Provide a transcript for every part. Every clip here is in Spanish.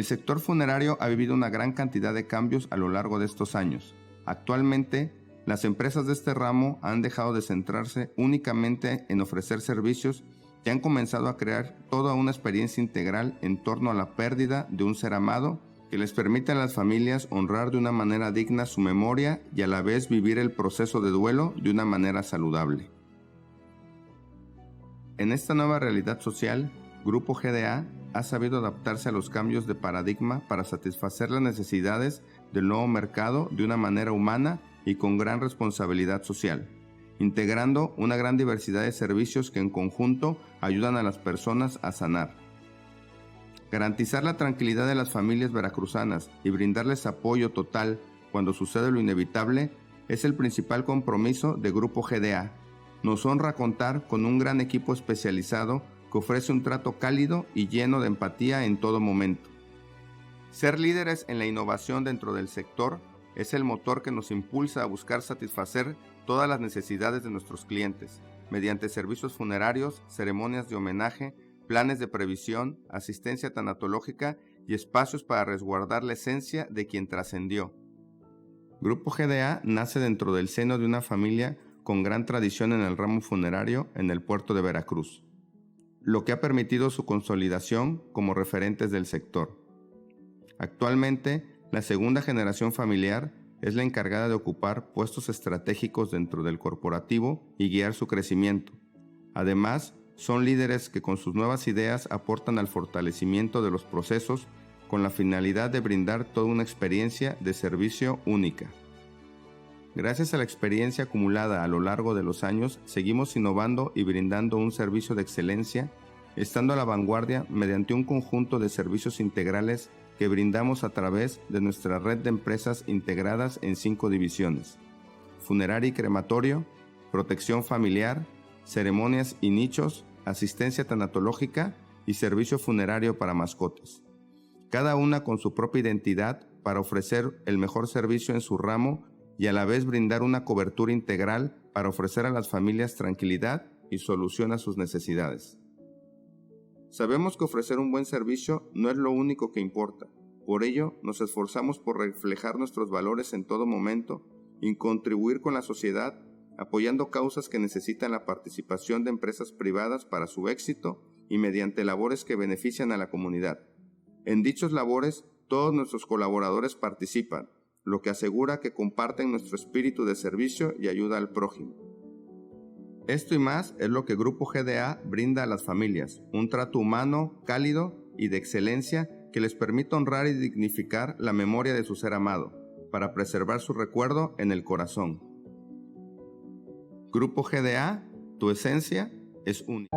El sector funerario ha vivido una gran cantidad de cambios a lo largo de estos años. Actualmente, las empresas de este ramo han dejado de centrarse únicamente en ofrecer servicios y han comenzado a crear toda una experiencia integral en torno a la pérdida de un ser amado que les permite a las familias honrar de una manera digna su memoria y a la vez vivir el proceso de duelo de una manera saludable. En esta nueva realidad social, Grupo GDA ha sabido adaptarse a los cambios de paradigma para satisfacer las necesidades del nuevo mercado de una manera humana y con gran responsabilidad social, integrando una gran diversidad de servicios que en conjunto ayudan a las personas a sanar. Garantizar la tranquilidad de las familias veracruzanas y brindarles apoyo total cuando sucede lo inevitable es el principal compromiso de Grupo GDA. Nos honra contar con un gran equipo especializado que ofrece un trato cálido y lleno de empatía en todo momento. Ser líderes en la innovación dentro del sector es el motor que nos impulsa a buscar satisfacer todas las necesidades de nuestros clientes, mediante servicios funerarios, ceremonias de homenaje, planes de previsión, asistencia tanatológica y espacios para resguardar la esencia de quien trascendió. Grupo GDA nace dentro del seno de una familia con gran tradición en el ramo funerario en el puerto de Veracruz, lo que ha permitido su consolidación como referentes del sector. Actualmente, la segunda generación familiar es la encargada de ocupar puestos estratégicos dentro del corporativo y guiar su crecimiento. Además, son líderes que con sus nuevas ideas aportan al fortalecimiento de los procesos con la finalidad de brindar toda una experiencia de servicio única. Gracias a la experiencia acumulada a lo largo de los años, seguimos innovando y brindando un servicio de excelencia, estando a la vanguardia mediante un conjunto de servicios integrales que brindamos a través de nuestra red de empresas integradas en 5 divisiones: funeraria y crematorio, protección familiar, ceremonias y nichos, asistencia tanatológica y servicio funerario para mascotas. Cada una con su propia identidad para ofrecer el mejor servicio en su ramo y a la vez brindar una cobertura integral para ofrecer a las familias tranquilidad y solución a sus necesidades. Sabemos que ofrecer un buen servicio no es lo único que importa. Por ello, nos esforzamos por reflejar nuestros valores en todo momento y contribuir con la sociedad, apoyando causas que necesitan la participación de empresas privadas para su éxito y mediante labores que benefician a la comunidad. En dichos labores, todos nuestros colaboradores participan, lo que asegura que comparten nuestro espíritu de servicio y ayuda al prójimo. Esto y más es lo que Grupo GDA brinda a las familias, un trato humano, cálido y de excelencia que les permite honrar y dignificar la memoria de su ser amado, para preservar su recuerdo en el corazón. Grupo GDA, tu esencia es única.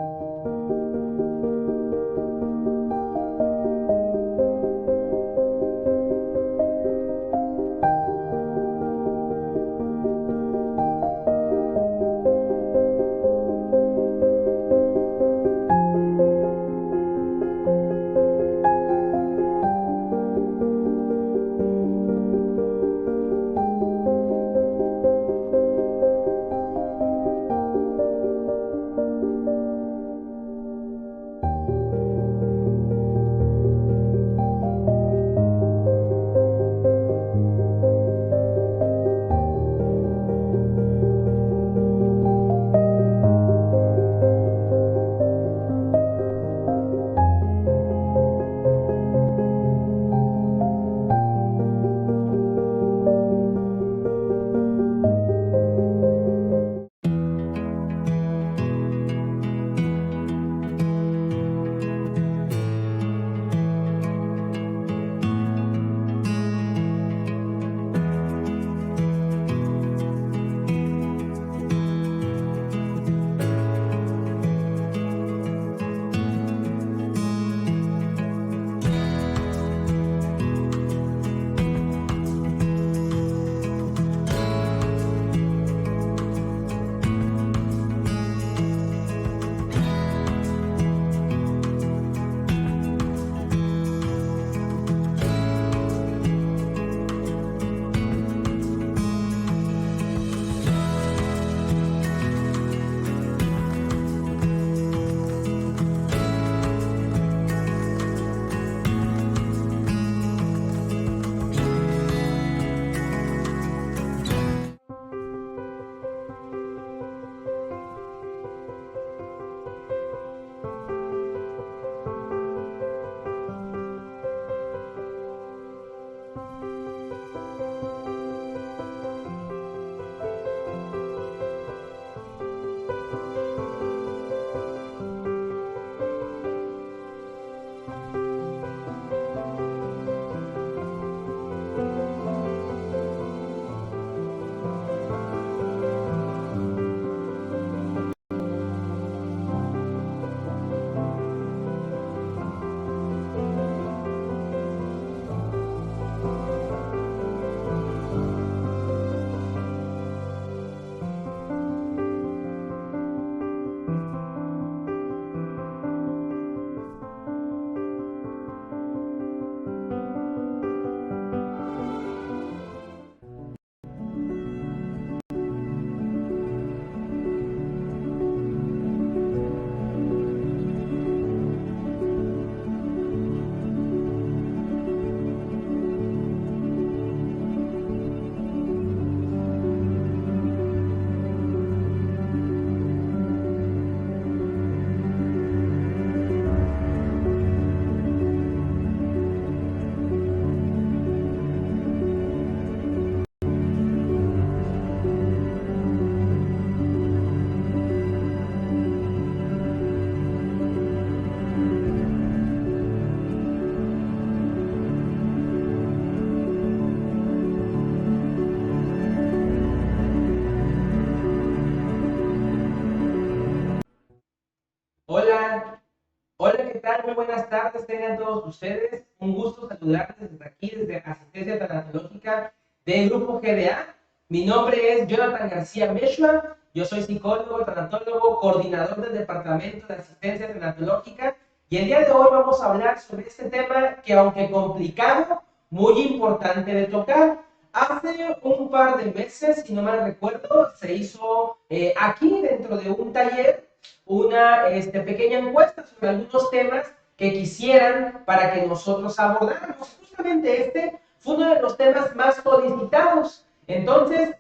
tal? Muy buenas tardes, tengan todos ustedes. Un gusto saludarles desde aquí, desde Asistencia Tanatológica del Grupo GDA. Mi nombre es Jonathan García Meshua. Yo soy psicólogo, tanatólogo, coordinador del Departamento de Asistencia Tanatológica. Y el día de hoy vamos a hablar sobre este tema que, aunque complicado, muy importante de tocar. Hace un par de meses, si no mal recuerdo, se hizo aquí dentro de un taller una pequeña encuesta sobre algunos temas que quisieran para que nosotros abordáramos. Justamente este fue uno de los temas más solicitados. Entonces,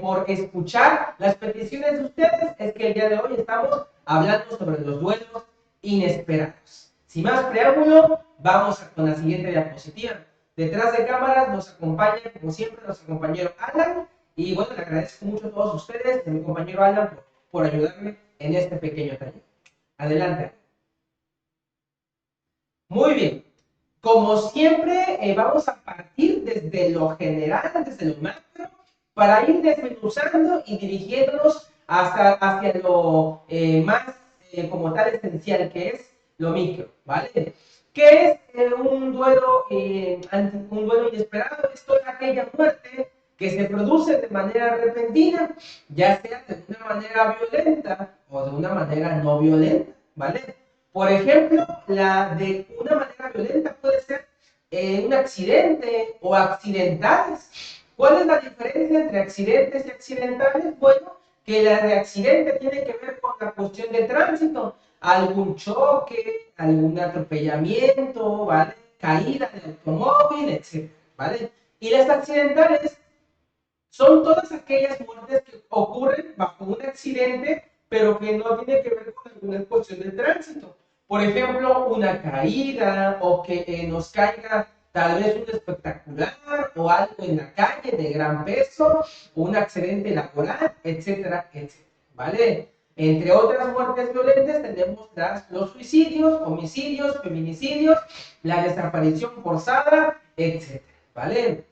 por escuchar las peticiones de ustedes, es que el día de hoy estamos hablando sobre los duelos inesperados. Sin más preámbulo, vamos con la siguiente diapositiva. Detrás de cámaras nos acompaña, como siempre, nuestro compañero Alan. Y bueno, le agradezco mucho a todos ustedes, a mi compañero Alan, por ayudarme en este pequeño taller. Adelante. Muy bien. Como siempre, vamos a partir desde lo general, desde lo macro, para ir desmenuzando y dirigiéndonos hacia lo más como tal esencial, que es lo micro, ¿vale? ¿Qué es un duelo inesperado? Esto es aquella muerte que se produce de manera repentina, ya sea de una manera violenta o de una manera no violenta, ¿vale? Por ejemplo, la de una manera violenta puede ser un accidente o accidentales. ¿Cuál es la diferencia entre accidentes y accidentales? Bueno, que la de accidente tiene que ver con la cuestión de tránsito, algún choque, algún atropellamiento, ¿vale? Caída de automóvil, etc., ¿vale? Y las accidentales son todas aquellas muertes que ocurren bajo un accidente, pero que no tiene que ver con alguna cuestión de tránsito. Por ejemplo, una caída o que nos caiga tal vez un espectacular o algo en la calle de gran peso, o un accidente laboral, etcétera, etcétera. ¿Vale? Entre otras muertes violentas tenemos los suicidios, homicidios, feminicidios, la desaparición forzada, etcétera. ¿Vale?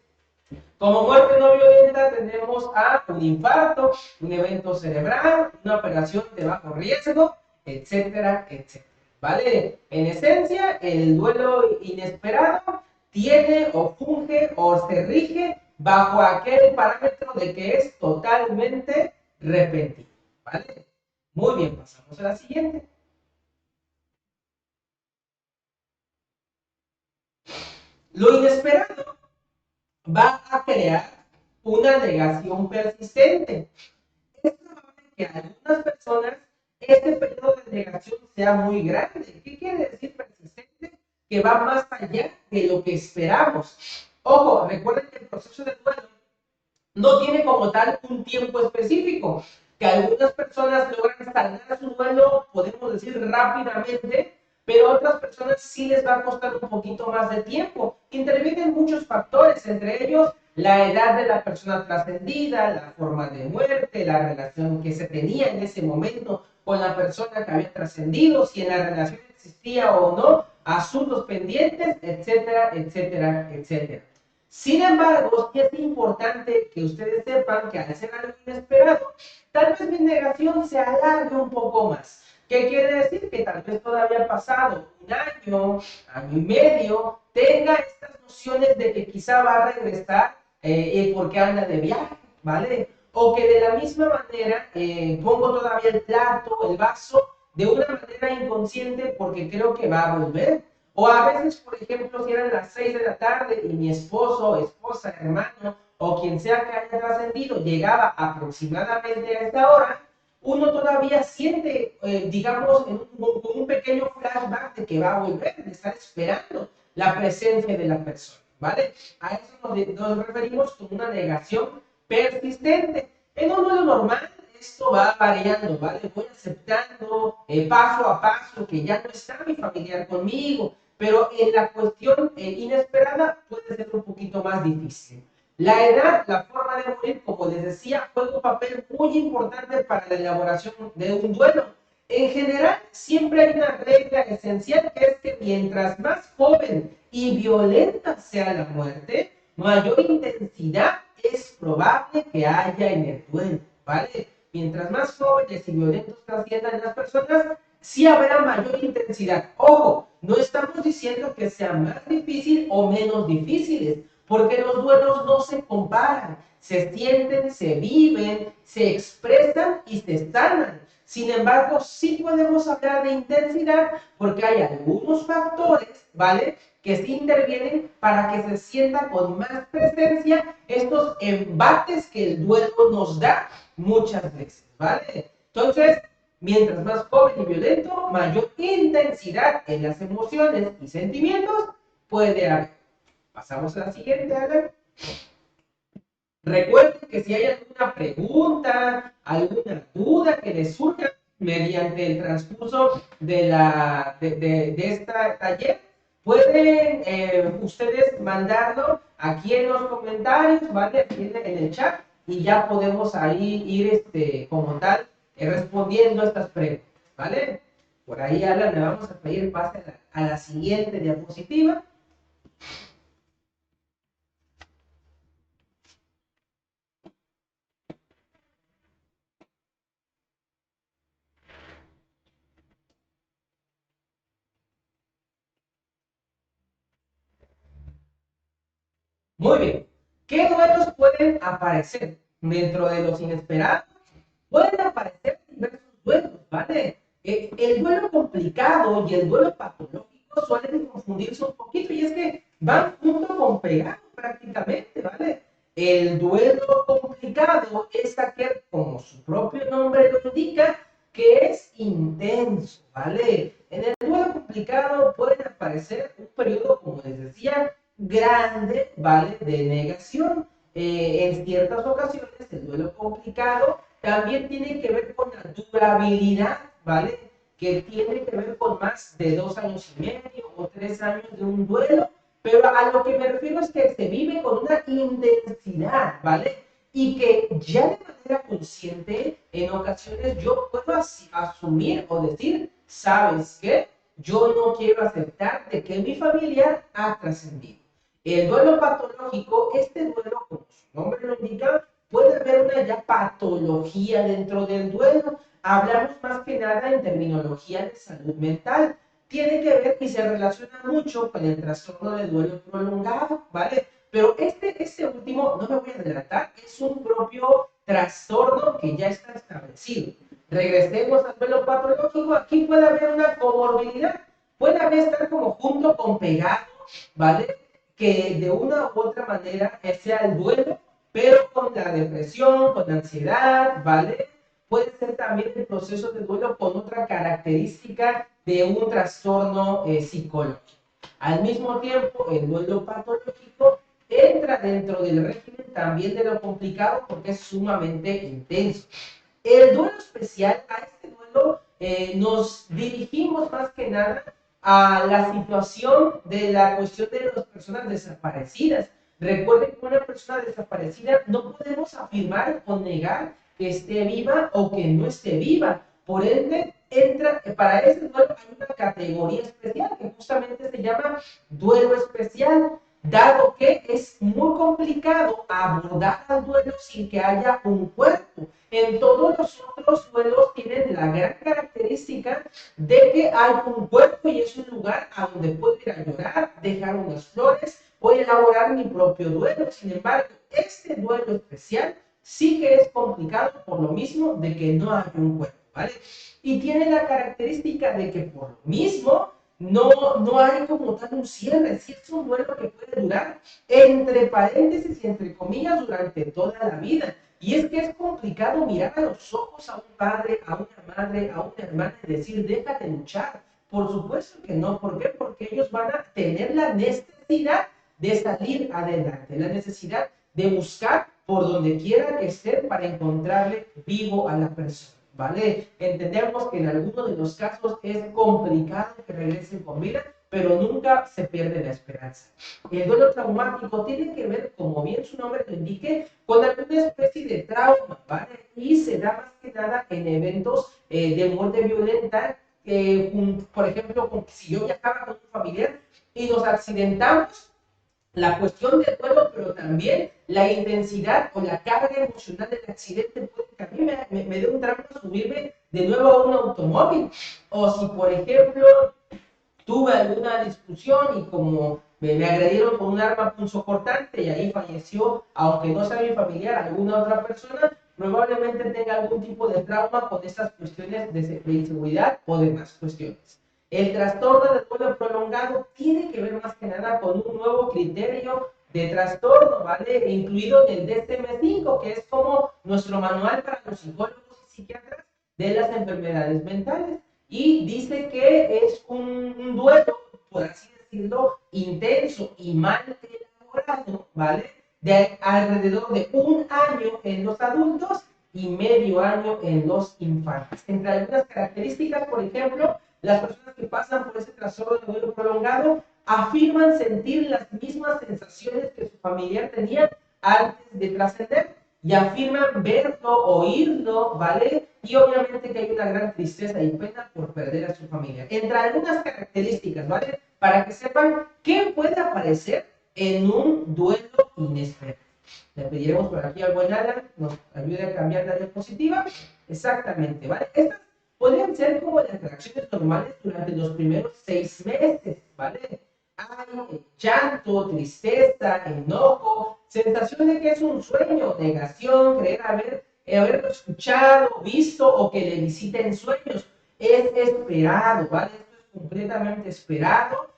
Como muerte no violenta tenemos a un infarto, un evento cerebral, una operación de bajo riesgo, etcétera, etcétera. ¿Vale? En esencia, el duelo inesperado tiene o funge o se rige bajo aquel parámetro de que es totalmente repentino. ¿Vale? Muy bien, pasamos a la siguiente. Lo inesperado va a crear una negación persistente. Es probable que a algunas personas este periodo de negación sea muy grande. ¿Qué quiere decir persistente? Que va más allá de lo que esperamos. Ojo, recuerden que el proceso de duelo no tiene como tal un tiempo específico, que algunas personas logran saldar su duelo, podemos decir rápidamente, pero a otras personas sí les va a costar un poquito más de tiempo. Intervienen muchos factores, entre ellos la edad de la persona trascendida, la forma de muerte, la relación que se tenía en ese momento con la persona que había trascendido, si en la relación existía o no, asuntos pendientes, etcétera, etcétera, etcétera. Sin embargo, sí es importante que ustedes sepan que al ser algo inesperado, tal vez mi negación se alargue un poco más. ¿Qué quiere decir? Que tal vez todavía pasado un año, año y medio, tenga estas nociones de que quizá va a regresar porque anda de viaje, ¿vale? O que de la misma manera pongo todavía el plato, el vaso, de una manera inconsciente porque creo que va a volver. O a veces, por ejemplo, si eran las 6 de la tarde y mi esposo, esposa, hermano o quien sea que haya trascendido llegaba aproximadamente a esta hora, uno todavía siente, digamos, con un pequeño flashback de que va a volver, de estar esperando la presencia de la persona, ¿vale? A eso nos referimos con una negación persistente. En un duelo normal, esto va variando, ¿vale? Voy aceptando paso a paso que ya no está mi familiar conmigo, pero en la cuestión inesperada puede ser un poquito más difícil. La edad, la forma de morir, como les decía, juega un papel muy importante para la elaboración de un duelo. En general, siempre hay una regla esencial que es que mientras más joven y violenta sea la muerte, mayor intensidad es probable que haya en el duelo, ¿vale? Mientras más jóvenes y violentos trasciendan las personas, sí habrá mayor intensidad. Ojo, no estamos diciendo que sea más difícil o menos difíciles, porque los duelos no se comparan, se sienten, se viven, se expresan y se sanan. Sin embargo, sí podemos hablar de intensidad porque hay algunos factores, ¿vale?, que sí intervienen para que se sienta con más presencia estos embates que el duelo nos da muchas veces, ¿vale? Entonces, mientras más joven y violento, mayor intensidad en las emociones y sentimientos puede haber. Pasamos a la siguiente, Alan. Recuerden que si hay alguna pregunta, alguna duda que les surja mediante el transcurso de esta taller, pueden ustedes mandarlo aquí en los comentarios, ¿vale? Aquí en el chat, y ya podemos ahí ir como tal respondiendo estas preguntas, ¿vale? Por ahí, Alan, le vamos a pedir pase a la siguiente diapositiva. Muy bien. ¿Qué duelos pueden aparecer dentro de los inesperados? Pueden aparecer diversos duelos, ¿vale? El duelo complicado y el duelo patológico suelen confundirse un poquito y es que van junto con pegado prácticamente, ¿vale? El duelo complicado es aquel, como su propio nombre lo indica, que es intenso, ¿vale? En el duelo complicado pueden aparecer un periodo, como les decía, grande, ¿vale?, de negación. En ciertas ocasiones el duelo complicado también tiene que ver con la durabilidad, ¿vale?, que tiene que ver con más de 2 años y medio o 3 años de un duelo, pero a lo que me refiero es que se vive con una intensidad, ¿vale? Y que ya de manera consciente, en ocasiones yo puedo asumir o decir, ¿sabes qué? Yo no quiero aceptar de que mi familiar ha trascendido. El duelo patológico, este duelo, como su nombre lo indica, puede haber una ya patología dentro del duelo. Hablamos más que nada en terminología de salud mental. Tiene que ver y se relaciona mucho con el trastorno del duelo prolongado, ¿vale? Pero este último, no me voy a adelantar, es un propio trastorno que ya está establecido. Regresemos al duelo patológico. Aquí puede haber una comorbilidad, puede haber estar como junto con pegado, ¿vale?, que de una u otra manera sea el duelo, pero con la depresión, con la ansiedad, ¿vale? Puede ser también el proceso de duelo con otra característica de un trastorno psicológico. Al mismo tiempo, el duelo patológico entra dentro del régimen también de lo complicado porque es sumamente intenso. El duelo especial, a este duelo nos dirigimos más que nada a la situación de la cuestión de las personas desaparecidas. Recuerden que una persona desaparecida no podemos afirmar o negar que esté viva o que no esté viva. Por ende, para ese duelo hay una categoría especial que justamente se llama duelo especial, dado que es muy complicado abordar al duelo sin que haya un cuerpo. En todos los otros duelos tienen la gran característica de que hay un cuerpo y es un lugar a donde puedo ir a llorar, dejar unas flores o elaborar mi propio duelo. Sin embargo, este duelo especial sí que es complicado por lo mismo de que no hay un cuerpo, ¿vale? Y tiene la característica de que por lo mismo no hay como tal un cierre, sí es un duelo que puede durar entre paréntesis y entre comillas durante toda la vida. Y es que es complicado mirar a los ojos a un padre, a una madre, a una hermana y decir, déjate luchar. Por supuesto que no. ¿Por qué? Porque ellos van a tener la necesidad de salir adelante, la necesidad de buscar por donde quiera que estén para encontrarle vivo a la persona, ¿vale? Entendemos que en algunos de los casos es complicado que regresen con vida, pero nunca se pierde la esperanza. El duelo traumático tiene que ver, como bien su nombre lo indique, con alguna especie de trauma, ¿vale? Y se da más que nada en eventos de muerte violenta, por ejemplo, si yo viajaba con un familiar y nos accidentamos, la cuestión del duelo, pero también la intensidad o la carga emocional del accidente puede que a mí me dé un trauma subirme de nuevo a un automóvil. O si, por ejemplo, tuve alguna discusión y como me agredieron con un arma punzocortante y ahí falleció, aunque no sea mi familiar, alguna otra persona, probablemente tenga algún tipo de trauma con estas cuestiones de inseguridad o demás cuestiones. El trastorno de duelo prolongado tiene que ver más que nada con un nuevo criterio de trastorno, ¿vale? Incluido en el DSM-5, que es como nuestro manual para los psicólogos y psiquiatras de las enfermedades mentales. Y dice que es un duelo, por así decirlo, intenso y mal elaborado, ¿vale? De alrededor de un año en los adultos y medio año en los infantes. Entre algunas características, por ejemplo, las personas que pasan por ese trastorno de duelo prolongado afirman sentir las mismas sensaciones que su familiar tenía antes de trascender y afirman verlo, oírlo, ¿vale? Y obviamente que hay una gran tristeza y pena por perder a su familia. Entre algunas características, ¿vale? Para que sepan qué puede aparecer en un duelo inesperado. Le pediremos por aquí al buen Alan nos ayude a cambiar la diapositiva. Exactamente, ¿vale? Estas podrían ser como las reacciones normales durante los primeros 6 meses, ¿vale? Hay llanto, tristeza, enojo, sensación de que es un sueño, negación, creer haberlo escuchado, visto o que le visita en sueños. Es esperado, ¿vale? Esto es completamente esperado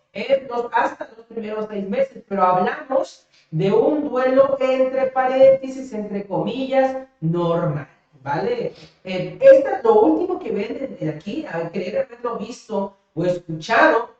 hasta los primeros 6 meses, pero hablamos de un duelo entre paréntesis, entre comillas, normal, ¿vale? Esto es lo último que ven de aquí, al creer haberlo visto o escuchado,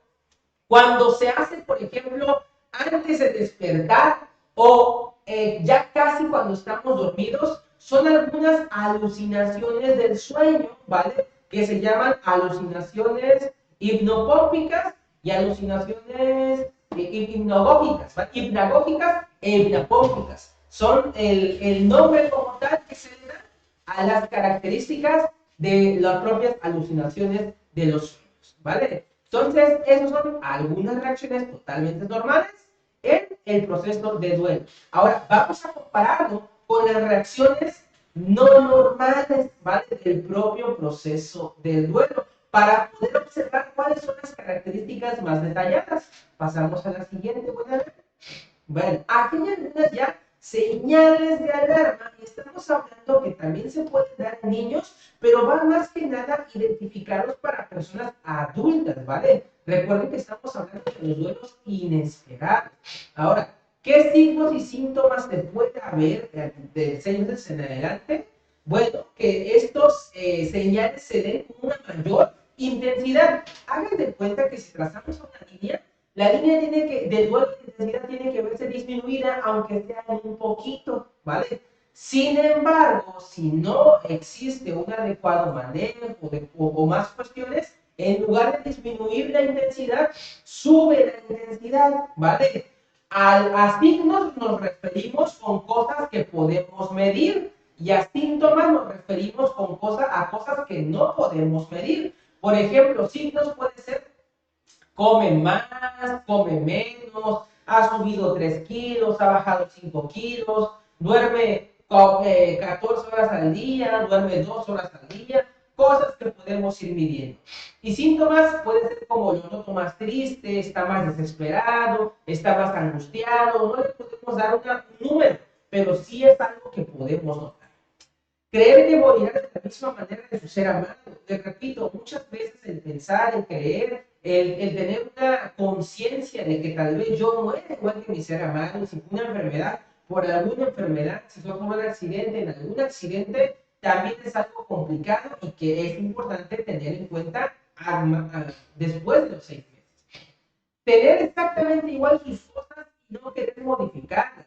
cuando se hace, por ejemplo, antes de despertar o ya casi cuando estamos dormidos, son algunas alucinaciones del sueño, ¿vale? Que se llaman alucinaciones hipnopómpicas y alucinaciones hipnagógicas, ¿vale? Hipnagógicas e hipnopómpicas. Son el nombre como tal que se le da a las características de las propias alucinaciones de los sueños, ¿vale? Entonces, esas son algunas reacciones totalmente normales en el proceso de duelo. Ahora, vamos a compararlo con las reacciones no normales, ¿vale? Del propio proceso del duelo, para poder observar cuáles son las características más detalladas. Pasamos a la siguiente, ¿bueno? Bueno, aquí hay algunas ya señales de alarma y estamos hablando que también se pueden dar en niños, pero van más que nada identificados para personas adultas, ¿vale? Recuerden que estamos hablando de los duelos inesperados. Ahora, ¿qué signos y síntomas se puede haber de 6 meses en adelante? Bueno, que estos señales se den con una mayor intensidad. Hagan de cuenta que si trazamos a una línea, la línea del duelo de intensidad tiene que verse disminuida, aunque sea un poquito, ¿vale? Sin embargo, si no existe un adecuado manejo o más cuestiones, en lugar de disminuir la intensidad, sube la intensidad, ¿vale? A signos nos referimos con cosas que podemos medir y a síntomas nos referimos a cosas que no podemos medir. Por ejemplo, signos puede ser come más, come menos, ha subido 3 kilos, ha bajado 5 kilos, duerme 14 horas al día, duerme 2 horas al día, cosas que podemos ir midiendo. Y síntomas puede ser como lo noto más triste, está más desesperado, está más angustiado, no le podemos dar un número, pero sí es algo que podemos notar. Creer que morirá de la misma manera que su ser amado. Te repito, muchas veces el pensar, el creer, el tener una conciencia de que tal vez yo muera igual que mi ser amado, si fue una enfermedad, por alguna enfermedad, si fue por un accidente, en algún accidente, también es algo complicado y que es importante tener en cuenta después de los 6 meses. Tener exactamente igual sus cosas y no querer modificarlas.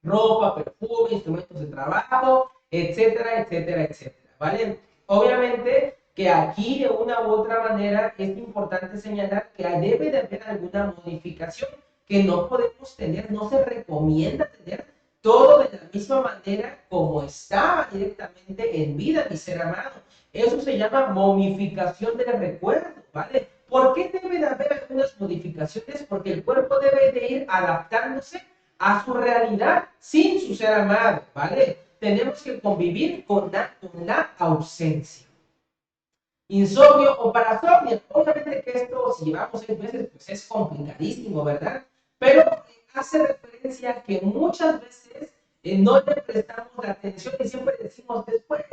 Ropa, perfume, instrumentos de trabajo, etcétera, etcétera, etcétera, ¿vale? Obviamente que aquí de una u otra manera es importante señalar que debe de haber alguna modificación que no podemos tener, no se recomienda tener todo de la misma manera como estaba directamente en vida mi ser amado. Eso se llama momificación del recuerdo, ¿vale? ¿Por qué debe de haber algunas modificaciones? Porque el cuerpo debe de ir adaptándose a su realidad sin su ser amado, ¿vale? Tenemos que convivir con la ausencia. insomnio o parasomnia. Obviamente que esto, si llevamos 6 meses, pues es complicadísimo, ¿verdad? Pero hace referencia a que muchas veces no le prestamos la atención y siempre decimos después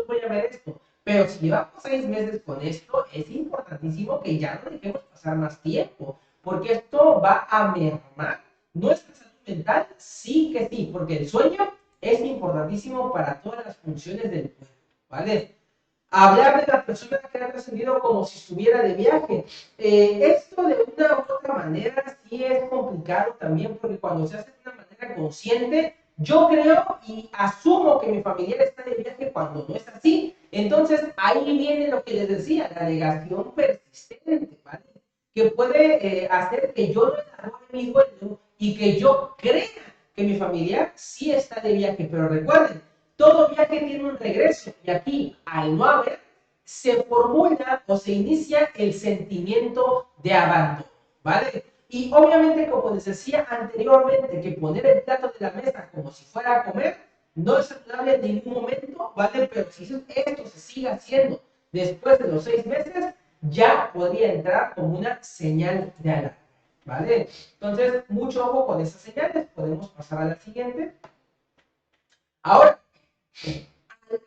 voy a ver esto. Pero si llevamos 6 meses con esto, es importantísimo que ya no dejemos pasar más tiempo, porque esto va a mermar nuestra salud mental, sí que sí, porque el sueño es importantísimo para todas las funciones del cuerpo, ¿vale? Hablar de la persona que ha trascendido como si estuviera de viaje. Esto de una u otra manera sí es complicado también, porque cuando se hace de una manera consciente, yo creo y asumo que mi familiar está de viaje cuando no es así. Entonces ahí viene lo que les decía, la negación persistente, ¿vale? Que puede hacer que yo no elabore mi duelo y que yo crea que mi familiar sí está de viaje. Pero recuerden, todo viaje tiene un regreso y aquí, al no haber, se formula o se inicia el sentimiento de abandono, ¿vale? Y obviamente, como les decía anteriormente, que poner el plato de la mesa como si fuera a comer no es saludable en ningún momento, ¿vale? Pero si esto se sigue haciendo después de los 6 meses, ya podría entrar como una señal de alarma, ¿vale? Entonces, mucho ojo con esas señales. Podemos pasar a la siguiente. Ahora,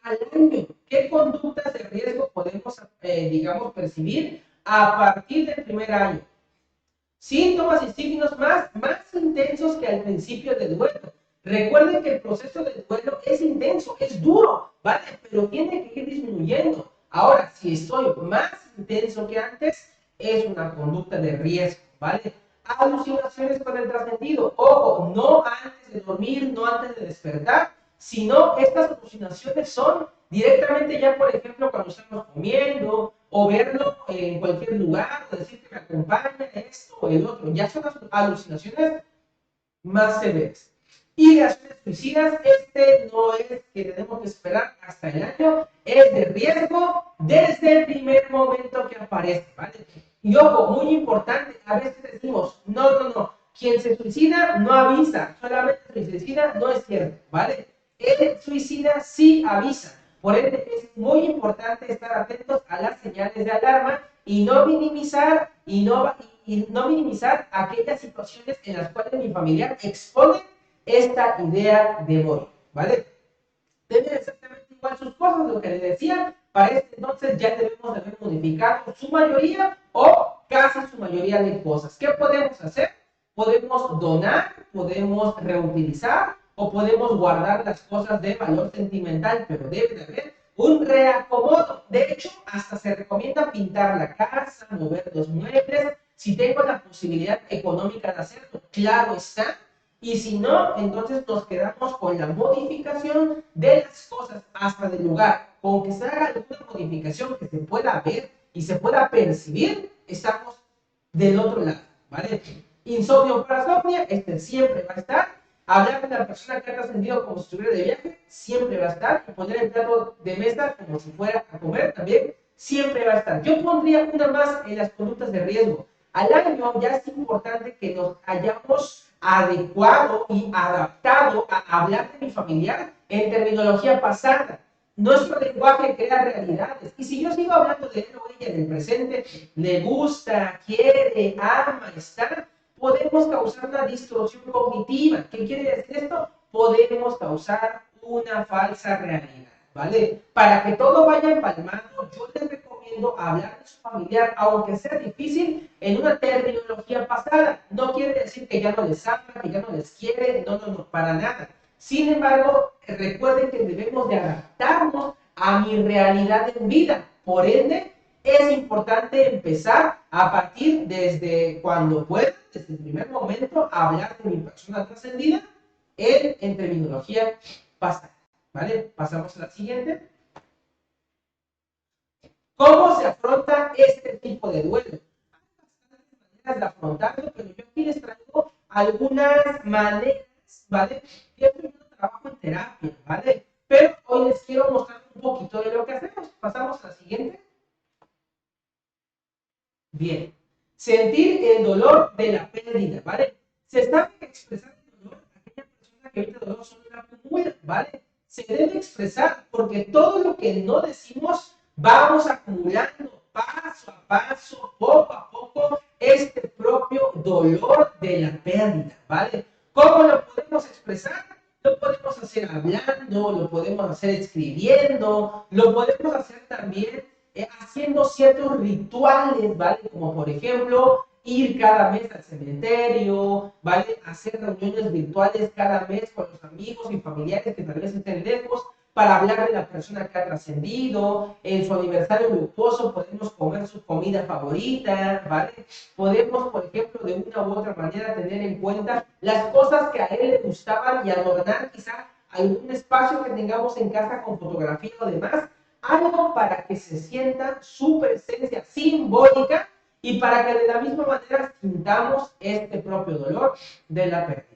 al año, ¿qué conductas de riesgo podemos, digamos, percibir a partir del primer año? Síntomas y signos más intensos que al principio del duelo. Recuerden que el proceso del duelo es intenso, es duro, ¿vale? Pero tiene que ir disminuyendo. Ahora, si estoy más intenso que antes, es una conducta de riesgo, ¿vale? Alucinaciones con el trascendido. Ojo, no antes de dormir, no antes de despertar, sino estas alucinaciones son directamente ya, por ejemplo, cuando estamos comiendo, o verlo en cualquier lugar, o decir que me acompaña esto o el otro. Ya son las alucinaciones más severas. Ideaciones suicidas, este no es que tenemos que esperar hasta el año, es de riesgo desde el primer momento que aparece, ¿vale? Y ojo, muy importante, a veces decimos, no, quien se suicida no avisa, solamente se suicida, no es cierto, ¿vale? El suicida sí avisa. Por ende, es muy importante estar atentos a las señales de alarma y no minimizar aquellas situaciones en las cuales mi familiar expone esta idea de morir, ¿vale? Deben exactamente igual sus cosas, lo que les decía, para este entonces ya debemos de haber modificado su mayoría o casi su mayoría de cosas. ¿Qué podemos hacer? Podemos donar, podemos reutilizar o podemos guardar las cosas de valor sentimental, pero debe de haber un reacomodo. De hecho, hasta se recomienda pintar la casa, mover los muebles, si tengo la posibilidad económica de hacerlo, claro está. Y si no, entonces nos quedamos con la modificación de las cosas hasta del lugar. Con que se haga alguna modificación que se pueda ver y se pueda percibir, estamos del otro lado, ¿vale? Insomnio o parasomnia, este siempre va a estar. Hablar de la persona que ha trascendido como si estuviera de viaje, siempre va a estar. Y poner el plato de mesa como si fuera a comer, también siempre va a estar. Yo pondría una más en las conductas de riesgo. Al año ya es importante que nos hayamos adecuado y adaptado a hablar de mi familiar en terminología pasada. Nuestro lenguaje crea realidades. Y si yo sigo hablando de él o ella en el presente, le gusta, quiere, ama, está, podemos causar una distorsión cognitiva. ¿Qué quiere decir esto? Podemos causar una falsa realidad, ¿vale? Para que todo vaya empalmado, yo les recomiendo hablar de su familiar, aunque sea difícil, en una terminología pasada. No quiere decir que ya no les ama, que ya no les quiere, no, para nada. Sin embargo, recuerden que debemos de adaptarnos a mi realidad en vida. Por ende, es importante empezar a partir desde cuando pueda, desde el primer momento, a hablar de mi persona trascendida en terminología pasada. ¿Vale? Pasamos a la siguiente. ¿Cómo se afronta este tipo de duelo? Hay bastantes maneras de afrontarlo, pero yo aquí les traigo algunas maneras, ¿vale? Yo primero trabajo en terapia, ¿vale? Pero hoy les quiero mostrar un poquito de lo que hacemos. Pasamos a la siguiente. Bien. Sentir el dolor de la pérdida, ¿vale? Se sabe expresar el dolor a aquella persona que ahorita el dolor solo la acumula, ¿vale? Se debe expresar porque todo lo que no decimos vamos acumulando paso a paso, poco a poco, este propio dolor de la pérdida, ¿vale? ¿Cómo lo podemos expresar? Lo podemos hacer hablando, lo podemos hacer escribiendo, lo podemos hacer también haciendo ciertos rituales, ¿vale? Como por ejemplo, ir cada mes al cementerio, ¿vale? Hacer reuniones virtuales cada mes con los amigos y familiares que tal vez estén lejos, para hablar de la persona que ha trascendido. En su aniversario luctuoso podemos comer su comida favorita, ¿vale? Podemos, por ejemplo, de una u otra manera tener en cuenta las cosas que a él le gustaban y adornar quizá algún espacio que tengamos en casa con fotografía o demás, algo para que se sienta su presencia simbólica y para que de la misma manera sintamos este propio dolor de la pérdida.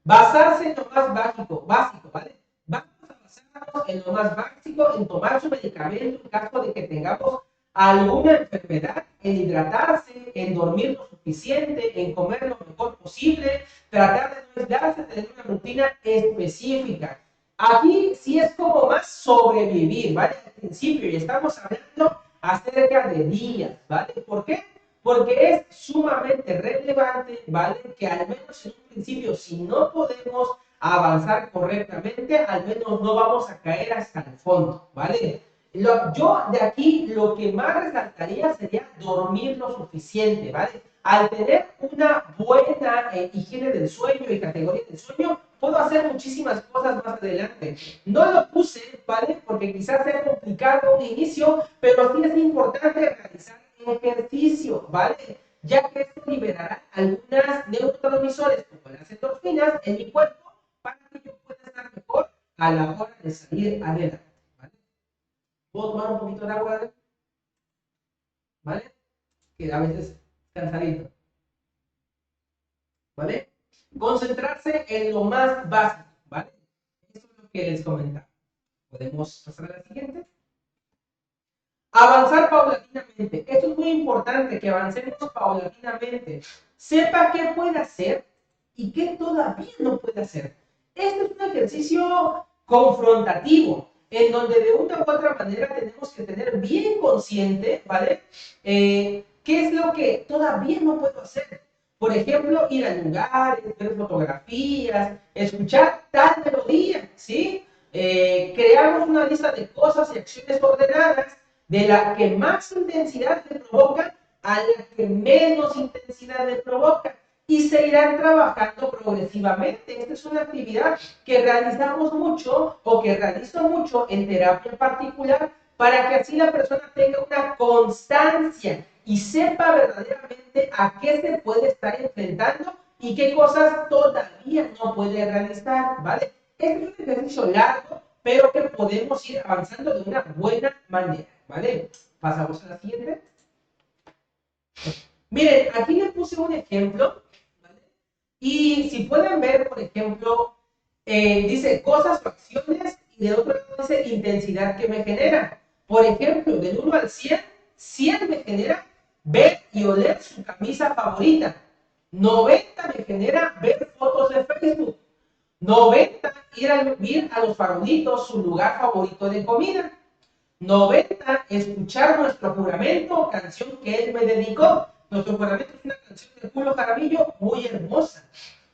Basarse en lo más básico, ¿vale? Vamos a basarnos en lo más básico, en tomar su medicamento en caso de que tengamos alguna enfermedad, en hidratarse, en dormir lo suficiente, en comer lo mejor posible, tratar de no aislarse, tener una rutina específica. Aquí sí es como más sobrevivir, ¿vale? Al principio, y estamos hablando acerca de días, ¿vale? ¿Por qué? Porque es sumamente relevante, ¿vale? Que al menos en un principio, si no podemos avanzar correctamente, al menos no vamos a caer hasta el fondo, ¿vale? Yo de aquí lo que más resaltaría sería dormir lo suficiente, ¿vale? Al tener una buena higiene del sueño y categoría del sueño, puedo hacer muchísimas cosas más adelante. No lo puse, ¿vale? Porque quizás sea complicado un inicio, pero sí es importante realizar ejercicio, ¿vale? Ya que esto liberará algunas neurotransmisores como las endorfinas en mi cuerpo para que yo pueda estar mejor a la hora de salir adelante, ¿vale? ¿Puedo tomar un poquito de agua? ¿Vale? Que a veces cansadito, ¿vale? Concentrarse en lo más básico, ¿vale? Eso es lo que les comentaba. ¿Podemos pasar a la siguiente? Avanzar paulatinamente. Esto es muy importante, que avancemos paulatinamente. Sepa qué puede hacer y qué todavía no puede hacer. Este es un ejercicio confrontativo, en donde de una u otra manera tenemos que tener bien consciente, ¿vale? ¿Qué es lo que todavía no puedo hacer? Por ejemplo, ir a lugares, ver fotografías, escuchar tal melodía, ¿sí? Creamos una lista de cosas y acciones ordenadas de la que más intensidad le provoca a la que menos intensidad le provoca y se irán trabajando progresivamente. Esta es una actividad que realizamos mucho o que realizo mucho en terapia particular para que así la persona tenga una constancia y sepa verdaderamente a qué se puede estar enfrentando y qué cosas todavía no puede realizar, ¿vale? Este es un ejercicio largo, pero que podemos ir avanzando de una buena manera, ¿vale? Pasamos a la siguiente. Miren, aquí les puse un ejemplo, ¿vale? Y si pueden ver, por ejemplo, dice cosas o acciones y de otro lado dice intensidad que me genera. Por ejemplo, del 1 al 100, 100 me genera ver y oler su camisa favorita. 90 me genera ver fotos de Facebook. 90 ir a los farolitos, su lugar favorito de comida. 90 escuchar nuestro juramento, canción que él me dedicó. Nuestro juramento es una canción de Julio Jaramillo muy hermosa.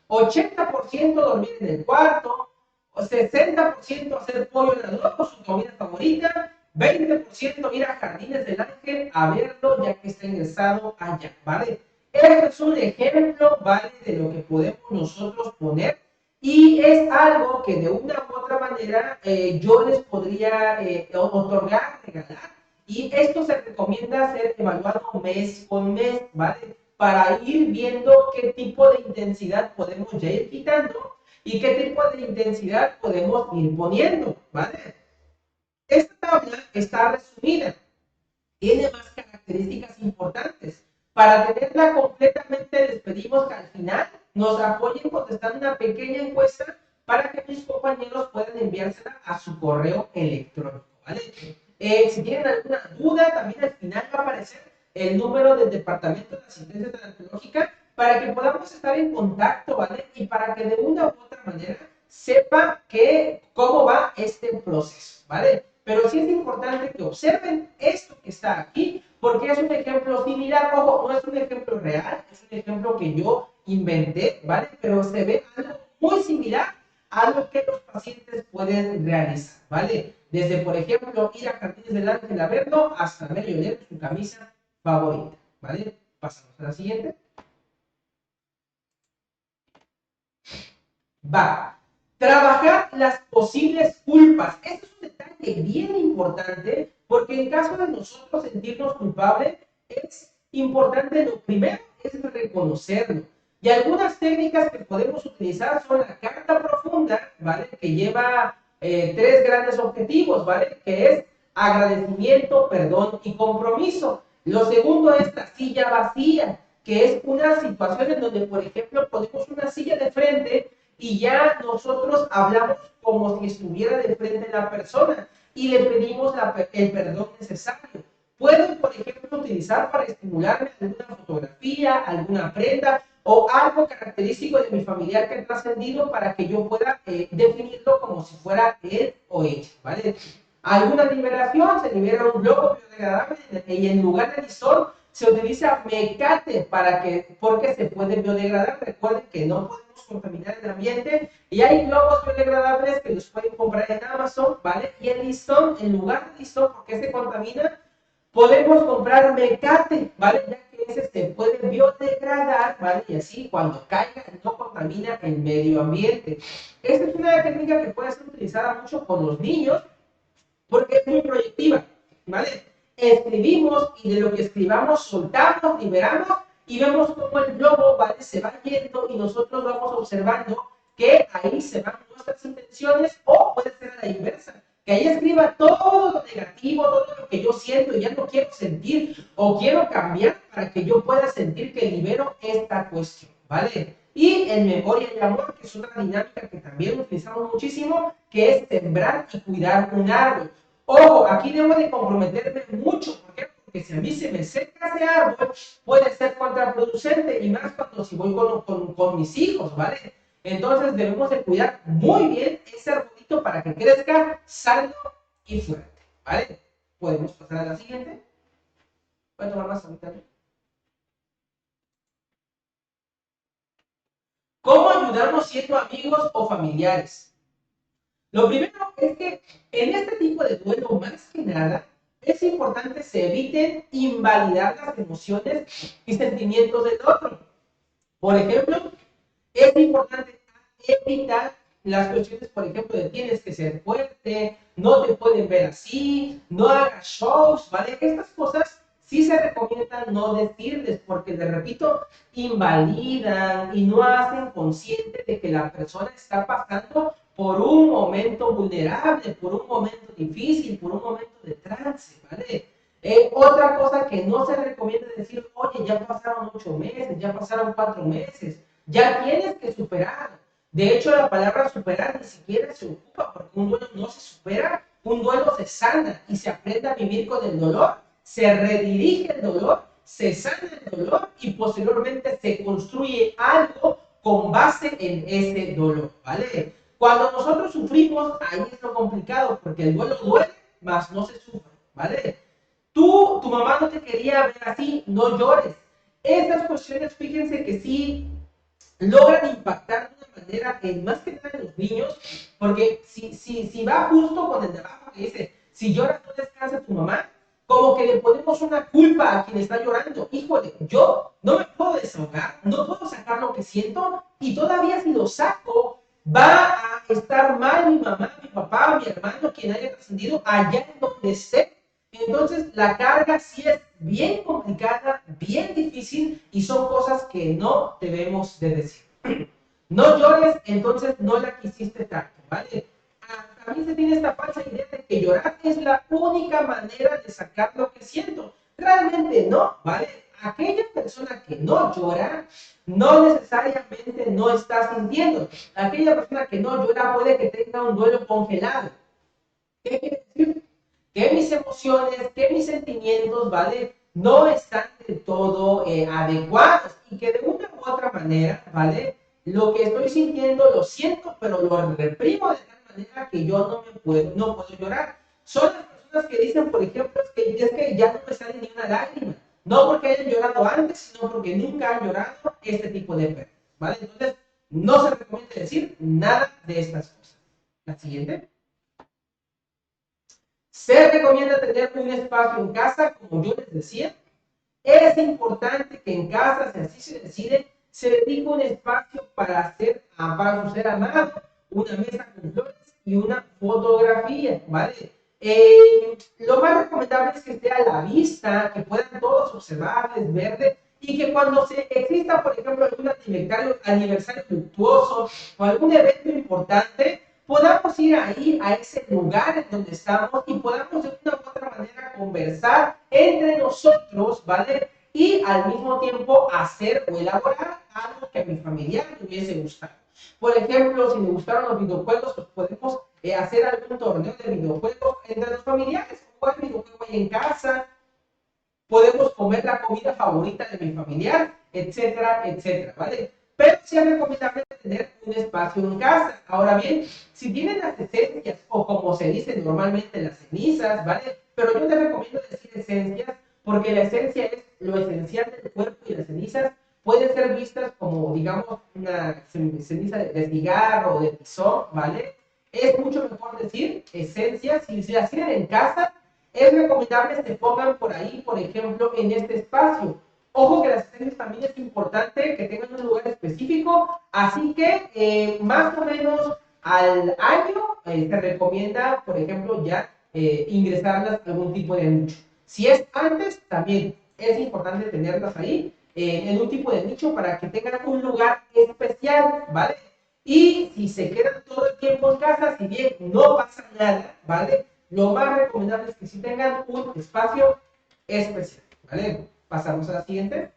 80% dormir en el cuarto, 60% hacer pollo en el horno, su comida favorita, 20% ir a Jardines del Ángel a verlo ya que está ingresado allá, ¿vale? Este es un ejemplo, ¿vale? De lo que podemos nosotros poner y es algo que de una u otra manera yo les podría otorgar, regalar. Y esto se recomienda ser evaluado mes con mes, ¿vale? Para ir viendo qué tipo de intensidad podemos ya ir quitando y qué tipo de intensidad podemos ir poniendo, ¿vale? Esta tabla está resumida, tiene más características importantes. Para tenerla completamente, les pedimos que al final nos apoyen contestando una pequeña encuesta para que mis compañeros puedan enviársela a su correo electrónico, ¿vale? Si tienen alguna duda, también al final va a aparecer el número del Departamento de Asistencia Tecnológica para que podamos estar en contacto, ¿vale? Y para que de una u otra manera sepa cómo va este proceso, ¿vale? Pero sí es importante que observen esto que está aquí, porque es un ejemplo similar. Ojo, no es un ejemplo real, es un ejemplo que yo inventé, ¿vale? Pero se ve algo muy similar a lo que los pacientes pueden realizar, ¿vale? Desde, por ejemplo, ir a Jardines del Ángel a verlo hasta ver Lionel su camisa favorita, ¿vale? Pasamos a la siguiente. Va. Trabajar las posibles culpas. Este es un detalle bien importante porque en caso de nosotros sentirnos culpables, es importante, lo primero es reconocerlo. Y algunas técnicas que podemos utilizar son la carta profunda, ¿vale? Que lleva tres grandes objetivos, ¿vale? Que es agradecimiento, perdón y compromiso. Lo segundo es la silla vacía, que es una situación en donde, por ejemplo, ponemos una silla de frente y ya nosotros hablamos como si estuviera de frente la persona y le pedimos el perdón necesario. Puedo, por ejemplo, utilizar para estimularme alguna fotografía, alguna prenda o algo característico de mi familiar que ha trascendido para que yo pueda definirlo como si fuera él o ella, ¿vale? Alguna liberación, se libera un globo biodegradable y en lugar de lisol se utiliza mecate porque se puede biodegradar. Recuerden que no podemos contaminar el ambiente y hay globos biodegradables que los pueden comprar en Amazon, ¿vale? Y el listón, en lugar de listón, porque se contamina, podemos comprar mecate, ¿vale? Ya que ese se puede biodegradar, ¿vale? Y así cuando caiga no contamina el medio ambiente. Esta es una técnica que puede ser utilizada mucho con los niños porque es muy proyectiva, ¿vale? Escribimos y de lo que escribamos soltamos, liberamos y vemos cómo el globo, ¿vale? Se va yendo y nosotros vamos observando que ahí se van nuestras intenciones o puede ser a la inversa, que ahí escriba todo lo negativo, todo lo que yo siento y ya no quiero sentir o quiero cambiar para que yo pueda sentir que libero esta cuestión, ¿vale? Y en memoria y amor, que es otra dinámica que también utilizamos muchísimo, que es sembrar y cuidar un árbol. Ojo, aquí debo de comprometerme mucho. ¿Por qué? Porque si a mí se me seca ese árbol, puede ser contraproducente y más cuando si voy con mis hijos, ¿vale? Entonces debemos de cuidar muy bien ese arbolito para que crezca sano y fuerte, ¿vale? Podemos pasar a la siguiente. Voy a tomar más ahorita. ¿Cómo ayudarnos siendo amigos o familiares? Lo primero es que en este tipo de duelo, más que nada, es importante se eviten invalidar las emociones y sentimientos del otro. Por ejemplo, es importante evitar las cuestiones, por ejemplo, de tienes que ser fuerte, no te pueden ver así, no hagas shows, ¿vale? Estas cosas sí se recomiendan no decirles porque, les repito, invalidan y no hacen consciente de que la persona está pasando por un momento vulnerable, por un momento difícil, por un momento de trance, ¿vale? Otra cosa que no se recomienda decir, oye, ya pasaron 8 meses, ya pasaron 4 meses, ya tienes que superar. De hecho, la palabra superar ni siquiera se ocupa, porque un duelo no se supera, un duelo se sana y se aprende a vivir con el dolor, se redirige el dolor, se sana el dolor y posteriormente se construye algo con base en ese dolor, ¿vale? Cuando nosotros sufrimos, ahí es lo complicado, porque el duelo duele, mas no se sufre, ¿vale? Tu mamá no te quería ver así, no llores. Estas cuestiones, fíjense que sí logran impactar de una manera, más que nada en los niños, porque si va justo con el trabajo que dice, si lloras no descansa tu mamá, como que le ponemos una culpa a quien está llorando. Híjole, yo no me puedo desahogar, no puedo sacar lo que siento, y todavía si lo saco, va a estar mal mi mamá, mi papá, mi hermano, quien haya trascendido, allá en donde esté. Entonces, la carga sí es bien complicada, bien difícil y son cosas que no debemos de decir. No llores, entonces no la quisiste tanto, ¿vale? A mí se tiene esta falsa idea de que llorar es la única manera de sacar lo que siento. Realmente no, ¿vale? Aquella persona que no llora, no necesariamente no está sintiendo. Aquella persona que no llora puede que tenga un duelo congelado. ¿Qué quiere decir? Que mis emociones, que mis sentimientos, ¿vale? No están del todo adecuados y que de una u otra manera, ¿vale? lo que estoy sintiendo lo siento, pero lo reprimo de tal manera que yo no puedo llorar. Son las personas que dicen, por ejemplo, es que ya no me sale ni una lágrima. No porque hayan llorado antes, sino porque nunca han llorado este tipo de pérdidas, ¿vale? Entonces, no se recomienda decir nada de estas cosas. La siguiente. Se recomienda tener un espacio en casa, como yo les decía. Es importante que en casa, si así se decide, se dedique un espacio para su ser amado, una mesa con flores y una fotografía, ¿vale? Lo más recomendable es que esté a la vista, que puedan todos observarles, verle, y que cuando exista, por ejemplo, algún aniversario luctuoso o algún evento importante, podamos ir ahí a ese lugar en donde estamos y podamos de una u otra manera conversar entre nosotros, ¿vale? Y al mismo tiempo hacer o elaborar algo que a mi familiar le hubiese gustado. Por ejemplo, si me gustaron los videojuegos, pues podemos hacer algún torneo de videojuegos entre los familiares, jugar videojuegos ahí en casa, podemos comer la comida favorita de mi familiar, etcétera, etcétera, ¿vale? Pero sí es recomendable tener un espacio en casa. Ahora bien, si tienen las esencias, o como se dice normalmente, las cenizas, ¿vale? Pero yo te recomiendo decir esencias, porque la esencia es lo esencial del cuerpo y las cenizas pueden ser vistas como, digamos, una ceniza de cigarro o de tizón, ¿vale? Es mucho mejor decir esencias. Si las tienen en casa, es recomendable que se pongan por ahí, por ejemplo, en este espacio. Ojo que las esencias también es importante que tengan un lugar específico, así que más o menos al año se recomienda, por ejemplo, ya ingresarlas a algún tipo de nicho. Si es antes, también es importante tenerlas ahí en un tipo de nicho para que tengan un lugar especial, ¿vale? Y si se quedan todo el tiempo en casa, si bien no pasa nada, ¿vale? Lo más recomendable es que sí tengan un espacio especial, ¿vale? Pasamos a la siguiente.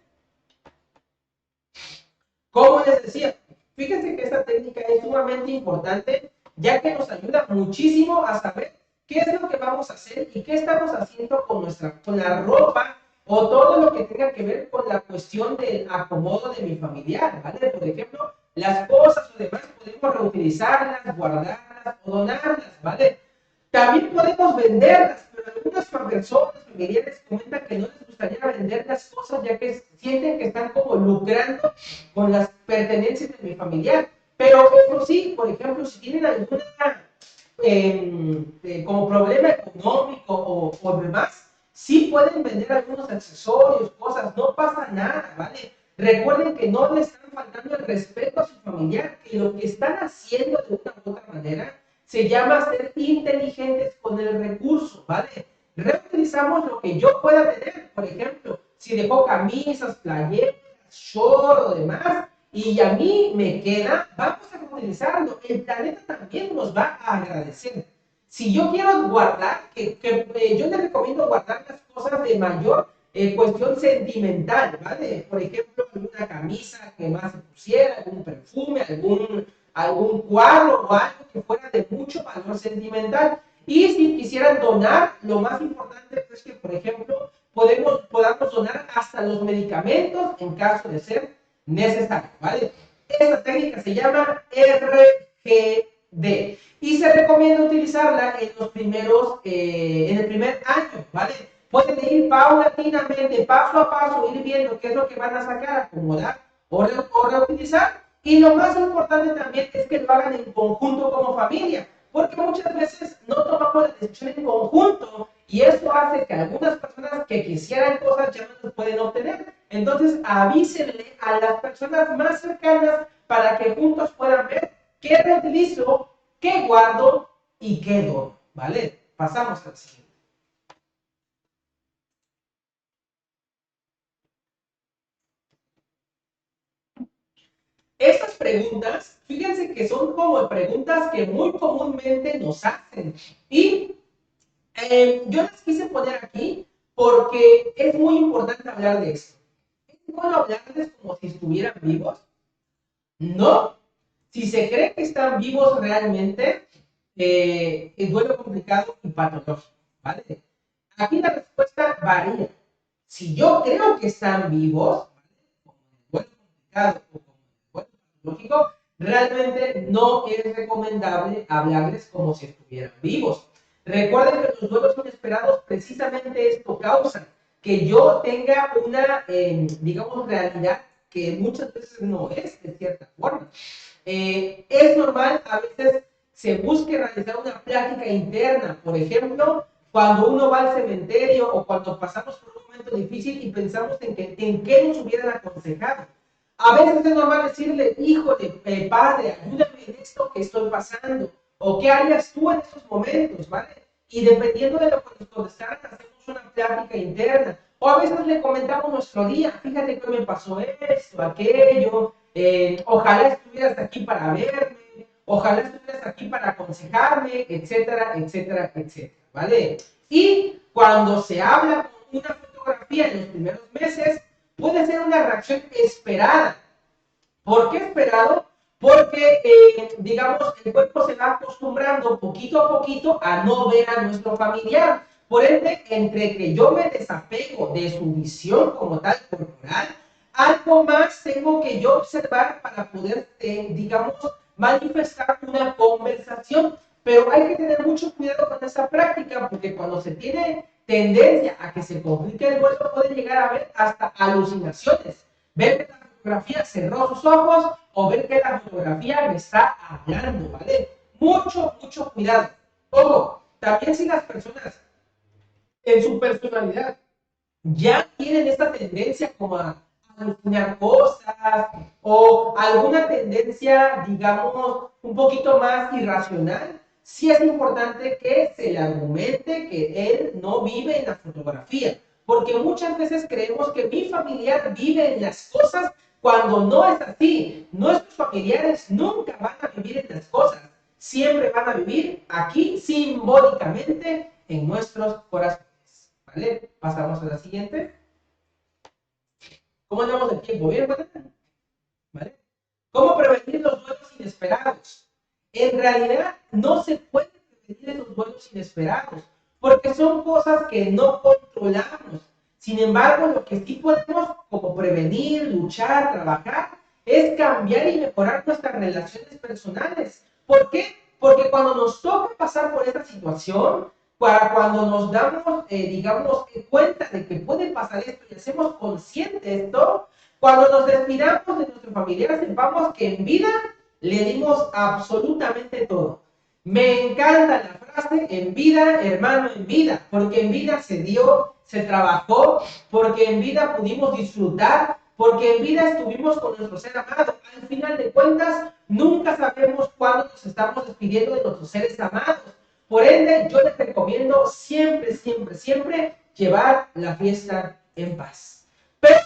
Como les decía, fíjense que esta técnica es sumamente importante, ya que nos ayuda muchísimo a saber qué es lo que vamos a hacer y qué estamos haciendo con la ropa o todo lo que tenga que ver con la cuestión del acomodo de mi familiar, ¿vale? Por ejemplo, las cosas o demás podemos reutilizarlas, guardarlas o donarlas, ¿vale? También podemos venderlas, pero algunas personas familiares comentan que no les gustaría vender las cosas ya que sienten que están como lucrando con las pertenencias de mi familiar. Pero eso sí, por ejemplo, si tienen alguna como problema económico o demás, sí pueden vender algunos accesorios, cosas, no pasa nada, ¿vale? Recuerden que no le están faltando el respeto a su familiar, que lo que están haciendo de una u otra manera se llama ser inteligentes con el recurso, ¿vale? Reutilizamos lo que yo pueda tener, por ejemplo, si dejó camisas, playeras, short o demás, y a mí me queda, vamos a reutilizarlo. El planeta también nos va a agradecer. Si yo quiero guardar, yo les recomiendo guardar las cosas de mayor cuestión sentimental, ¿vale? Por ejemplo, alguna camisa que más se pusiera, algún perfume, algún cuadro o algo que fuera de mucho valor sentimental. Y si quisieran donar, lo más importante es que, por ejemplo, podamos donar hasta los medicamentos en caso de ser necesario, ¿vale? Esta técnica se llama RGD y se recomienda utilizarla en el primer año, ¿vale? Pueden ir paulatinamente, paso a paso, ir viendo qué es lo que van a sacar, acomodar o reutilizar. Y lo más importante también es que lo hagan en conjunto como familia, porque muchas veces no tomamos la decisión en conjunto y eso hace que algunas personas que quisieran cosas ya no las pueden obtener. Entonces avísenle a las personas más cercanas para que juntos puedan ver qué reutilizo, qué guardo y qué dono, ¿vale? Pasamos al siguiente. Estas preguntas, fíjense que son como preguntas que muy comúnmente nos hacen. Y yo las quise poner aquí porque es muy importante hablar de esto. ¿Es bueno hablarles como si estuvieran vivos? No. Si se cree que están vivos realmente, es duelo complicado y patológico, ¿vale? Aquí la respuesta varía. Si yo creo que están vivos, ¿vale? Como en el duelo complicado o como en el duelo oncológico, realmente no es recomendable hablarles como si estuvieran vivos. Recuerden que los duelos inesperados precisamente esto causan que yo tenga una, digamos, realidad que muchas veces no es, de cierta forma. Es normal, a veces se busque realizar una práctica interna, por ejemplo, cuando uno va al cementerio o cuando pasamos por un momento difícil y pensamos en qué nos hubieran aconsejado. A veces es normal decirle, híjole, padre, ayúdame en esto que estoy pasando, o qué harías tú en estos momentos, ¿vale? Y dependiendo de lo que nos contestaran, hacemos una práctica interna. O a veces le comentamos nuestro día, fíjate que me pasó esto, aquello, ojalá estuvieras aquí para verme, ojalá estuvieras aquí para aconsejarme, etcétera, etcétera, etcétera, ¿vale? Y cuando se habla con una fotografía en los primeros meses, puede ser una reacción esperada. ¿Por qué esperado? Porque, digamos, el cuerpo se va acostumbrando poquito a poquito a no ver a nuestro familiar. Por ende, entre que yo me desapego de su visión como tal corporal, algo más tengo que yo observar para poder, digamos, manifestar una conversación. Pero hay que tener mucho cuidado con esa práctica porque cuando se tiene tendencia a que se complique el vuelo puede llegar a haber hasta alucinaciones. Ver que la fotografía cerró sus ojos o ver que la fotografía me está hablando, ¿vale? Mucho, mucho cuidado. Ojo, también si las personas en su personalidad ya tienen esta tendencia como a alucinar cosas o alguna tendencia, digamos, un poquito más irracional, sí es importante que se le argumente que él no vive en la fotografía, porque muchas veces creemos que mi familiar vive en las cosas cuando no es así. Nuestros familiares nunca van a vivir en las cosas, siempre van a vivir aquí simbólicamente en nuestros corazones. ¿Vale? Pasamos a la siguiente. ¿Cómo andamos de tiempo? ¿Bien, ¿vale? ¿Cómo prevenir los duelos inesperados? En realidad, no se puede prevenir los duelos inesperados, porque son cosas que no controlamos. Sin embargo, lo que sí podemos, como prevenir, luchar, trabajar, es cambiar y mejorar nuestras relaciones personales. ¿Por qué? Porque cuando nos toca pasar por esta situación, cuando nos damos, digamos, cuenta de que puede pasar esto y hacemos consciente esto, cuando nos despidamos de nuestros familiares, sepamos que en vida le dimos absolutamente todo. Me encanta la frase, en vida, hermano, en vida, porque en vida se dio, se trabajó, porque en vida pudimos disfrutar, porque en vida estuvimos con nuestro ser amado. Al final de cuentas, nunca sabemos cuándo nos estamos despidiendo de nuestros seres amados. Por ende, yo les recomiendo siempre, siempre, siempre llevar la fiesta en paz. Pero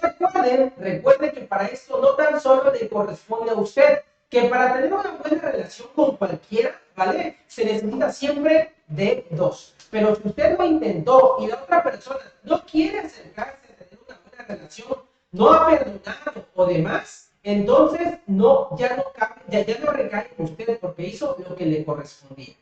recuerden que para esto no tan solo le corresponde a usted, que para tener una buena relación con cualquiera, ¿vale? Se necesita siempre de dos. Pero si usted lo intentó y la otra persona no quiere acercarse a tener una buena relación, no ha perdonado o demás, entonces no, ya no recae en usted porque hizo lo que le correspondía.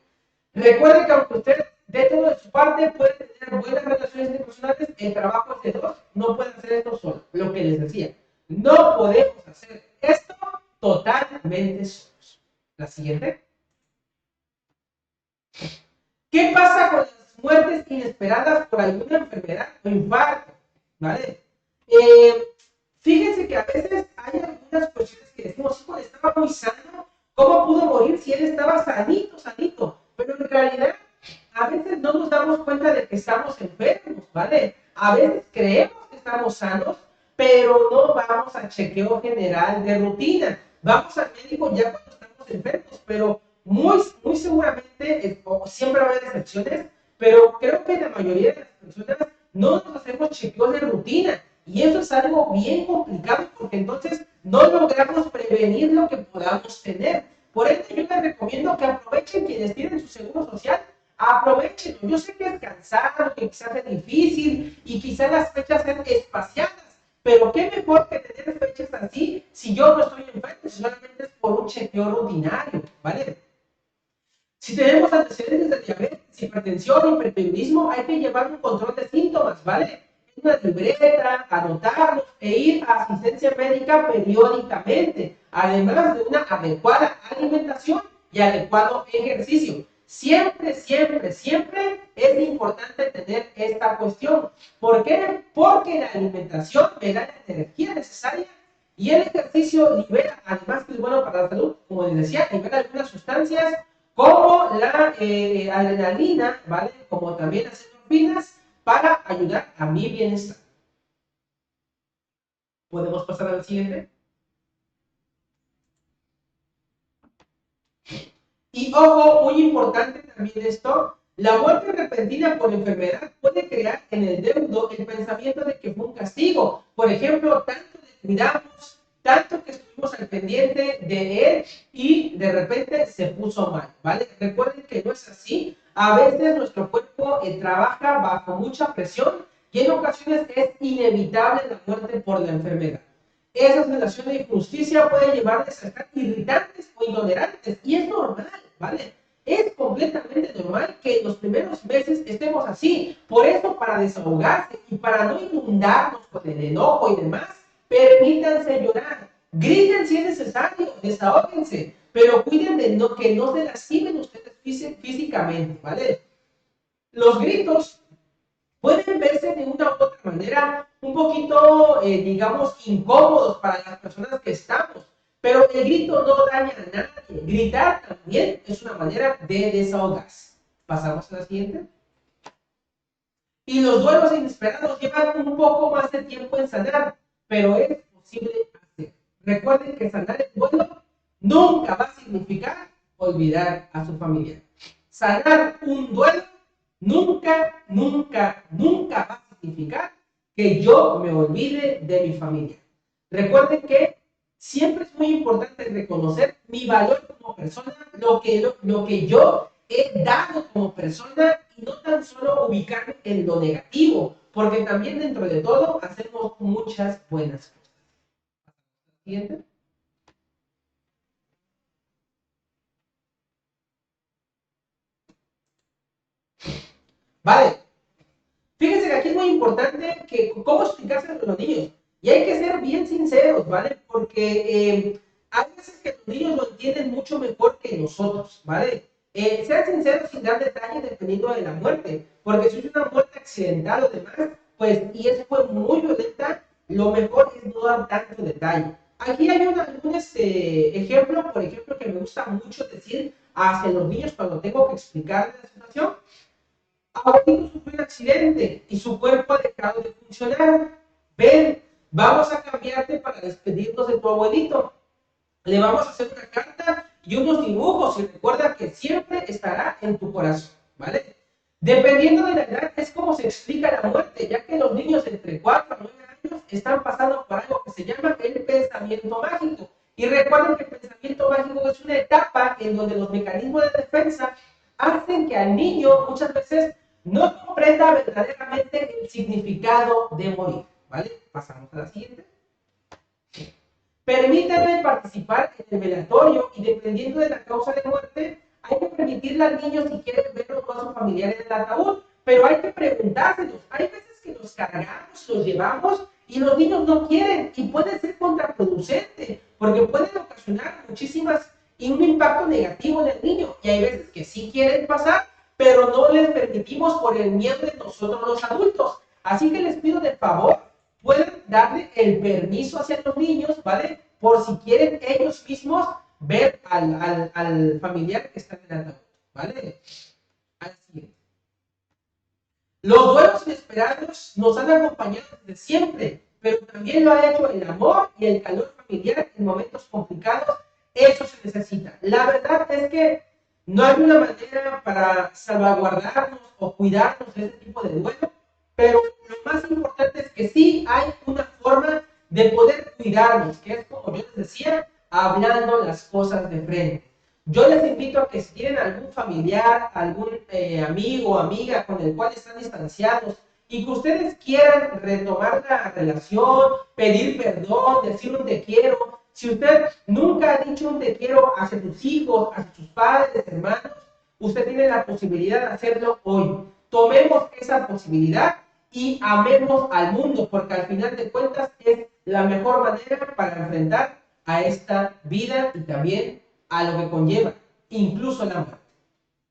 Recuerde que aunque usted dé todo de su parte, puede tener buenas relaciones interpersonales, el trabajo es de dos, no puede hacer esto solo. Lo que les decía, no podemos hacer esto totalmente solos. La siguiente. ¿Qué pasa con las muertes inesperadas por alguna enfermedad o infarto? ¿Vale? Fíjense que a veces hay algunas cuestiones que decimos, hijo, estaba muy sano, ¿cómo pudo morir si él estaba sanito, sanito? Pero en realidad, a veces no nos damos cuenta de que estamos enfermos, ¿vale? A veces creemos que estamos sanos, pero no vamos a chequeo general de rutina. Vamos al médico ya cuando estamos enfermos, pero muy seguramente, siempre va a haber excepciones, pero creo que la mayoría de las personas no nos hacemos chequeos de rutina. Y eso es algo bien complicado porque entonces no logramos prevenir lo que podamos tener. Por eso yo les recomiendo que aprovechen quienes tienen su seguro social, aprovechen. Yo sé que es cansado, que quizás es difícil y quizás las fechas sean espaciadas, pero qué mejor que tener fechas así si yo no estoy enfermo, si solamente es por un chequeo rutinario, ¿vale? Si tenemos antecedentes de diabetes, hipertensión, hipertiroidismo, hay que llevar un control de síntomas, ¿vale? una libreta, anotarlos e ir a asistencia médica periódicamente, además de una adecuada alimentación y adecuado ejercicio. Siempre, siempre, siempre es importante tener esta cuestión. ¿Por qué? Porque la alimentación me da la energía necesaria y el ejercicio libera, además que es bueno para la salud, como les decía, libera algunas sustancias como la adrenalina, ¿vale? Como también las endorfinas para ayudar a mi bienestar. ¿Podemos pasar al siguiente? Y ojo, muy importante también esto, la muerte repentina por enfermedad puede crear en el deudo el pensamiento de que fue un castigo. Por ejemplo, tanto descuidamos, tanto que estuvimos al pendiente de él y de repente se puso mal, ¿vale? Recuerden que no es así. A veces nuestro cuerpo trabaja bajo mucha presión y en ocasiones es inevitable la muerte por la enfermedad. Esa sensación de injusticia puede llevarles a estar irritantes o intolerantes y es normal, ¿vale? Es completamente normal que en los primeros meses estemos así. Por eso, para desahogarse y para no inundarnos con el enojo y demás, permítanse llorar. Griten si es necesario, desahóguense, pero cuiden de que no se lastimen ustedes físicamente, ¿vale? Los gritos pueden verse de una u otra manera un poquito, digamos, incómodos para las personas que estamos, pero el grito no daña a nadie. Gritar también es una manera de desahogarse. Pasamos a la siguiente. Y los duelos inesperados llevan un poco más de tiempo en sanar, pero es posible hacer. Recuerden que sanar el duelo nunca va a significar olvidar a su familia. Sanar un duelo nunca, nunca, nunca va a significar que yo me olvide de mi familia. Recuerden que siempre es muy importante reconocer mi valor como persona, lo que yo he dado como persona y no tan solo ubicarme en lo negativo, porque también dentro de todo hacemos muchas buenas cosas. ¿Siguiente? Vale. Fíjense que aquí es muy importante que cómo explicarse a los niños. Y hay que ser bien sinceros, ¿vale? Porque hay veces que los niños lo entienden mucho mejor que nosotros, ¿vale? Sean sinceros sin dar detalles dependiendo de la muerte. Porque si es una muerte accidental o demás, pues, y esa fue muy violenta, lo mejor es no dar tanto detalle. Aquí hay un ejemplo, por ejemplo, que me gusta mucho decir hacia los niños cuando tengo que explicarles la situación. Abuelito sufrió un accidente y su cuerpo ha dejado de funcionar. Ven, vamos a cambiarte para despedirnos de tu abuelito. Le vamos a hacer una carta y unos dibujos y recuerda que siempre estará en tu corazón, ¿vale? Dependiendo de la edad es como se explica la muerte, ya que los niños entre 4 a 9 años están pasando por algo que se llama el pensamiento mágico. Y recuerden que el pensamiento mágico es una etapa en donde los mecanismos de defensa hacen que al niño muchas veces no comprenda verdaderamente el significado de morir, ¿vale? Pasamos a la siguiente. Permítanme participar en el velatorio y dependiendo de la causa de muerte, hay que permitirle al niño si quiere verlo con su familiar en el ataúd, pero hay que preguntárselos. Hay veces que los cargamos, los llevamos y los niños no quieren y puede ser contraproducente porque pueden ocasionar un impacto negativo en el niño y hay veces que sí quieren pasar, pero no les permitimos por el miedo de nosotros los adultos. Así que les pido de favor, pueden darle el permiso hacia los niños, ¿vale? Por si quieren ellos mismos ver al familiar que está en el ataúd, ¿vale? Así es. Los duelos inesperados nos han acompañado desde siempre, pero también lo ha hecho el amor y el calor familiar en momentos complicados. Eso se necesita. La verdad es que no hay una manera para salvaguardarnos o cuidarnos de ese tipo de duelo, pero lo más importante es que sí hay una forma de poder cuidarnos, que es como yo les decía, hablando las cosas de frente. Yo les invito a que si tienen algún familiar, algún amigo o amiga con el cual están distanciados y que ustedes quieran retomar la relación, pedir perdón, decir un te quiero, si usted nunca ha dicho un te quiero hacia sus hijos, hacia sus padres, hermanos, usted tiene la posibilidad de hacerlo hoy. Tomemos esa posibilidad y amemos al mundo, porque al final de cuentas es la mejor manera para enfrentar a esta vida y también a lo que conlleva, incluso la muerte.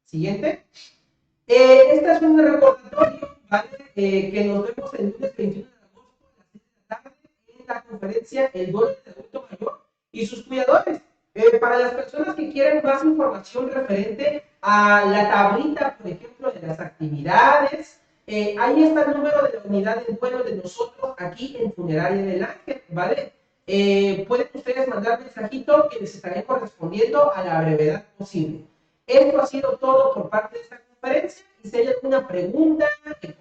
Siguiente. Esta es un recordatorio, ¿vale? Que nos vemos el lunes 21 de agosto a las 6 de la tarde en la conferencia El duelo del adulto mayor y sus cuidadores. Para las personas que quieran más información referente a la tablita, por ejemplo, de las actividades, ahí está el número de la unidad de duelo de nosotros aquí en Funeraria del Ángel, ¿vale? Pueden ustedes mandar mensajito que les estaremos respondiendo a la brevedad posible. Esto ha sido todo por parte de esta conferencia y si hay alguna pregunta,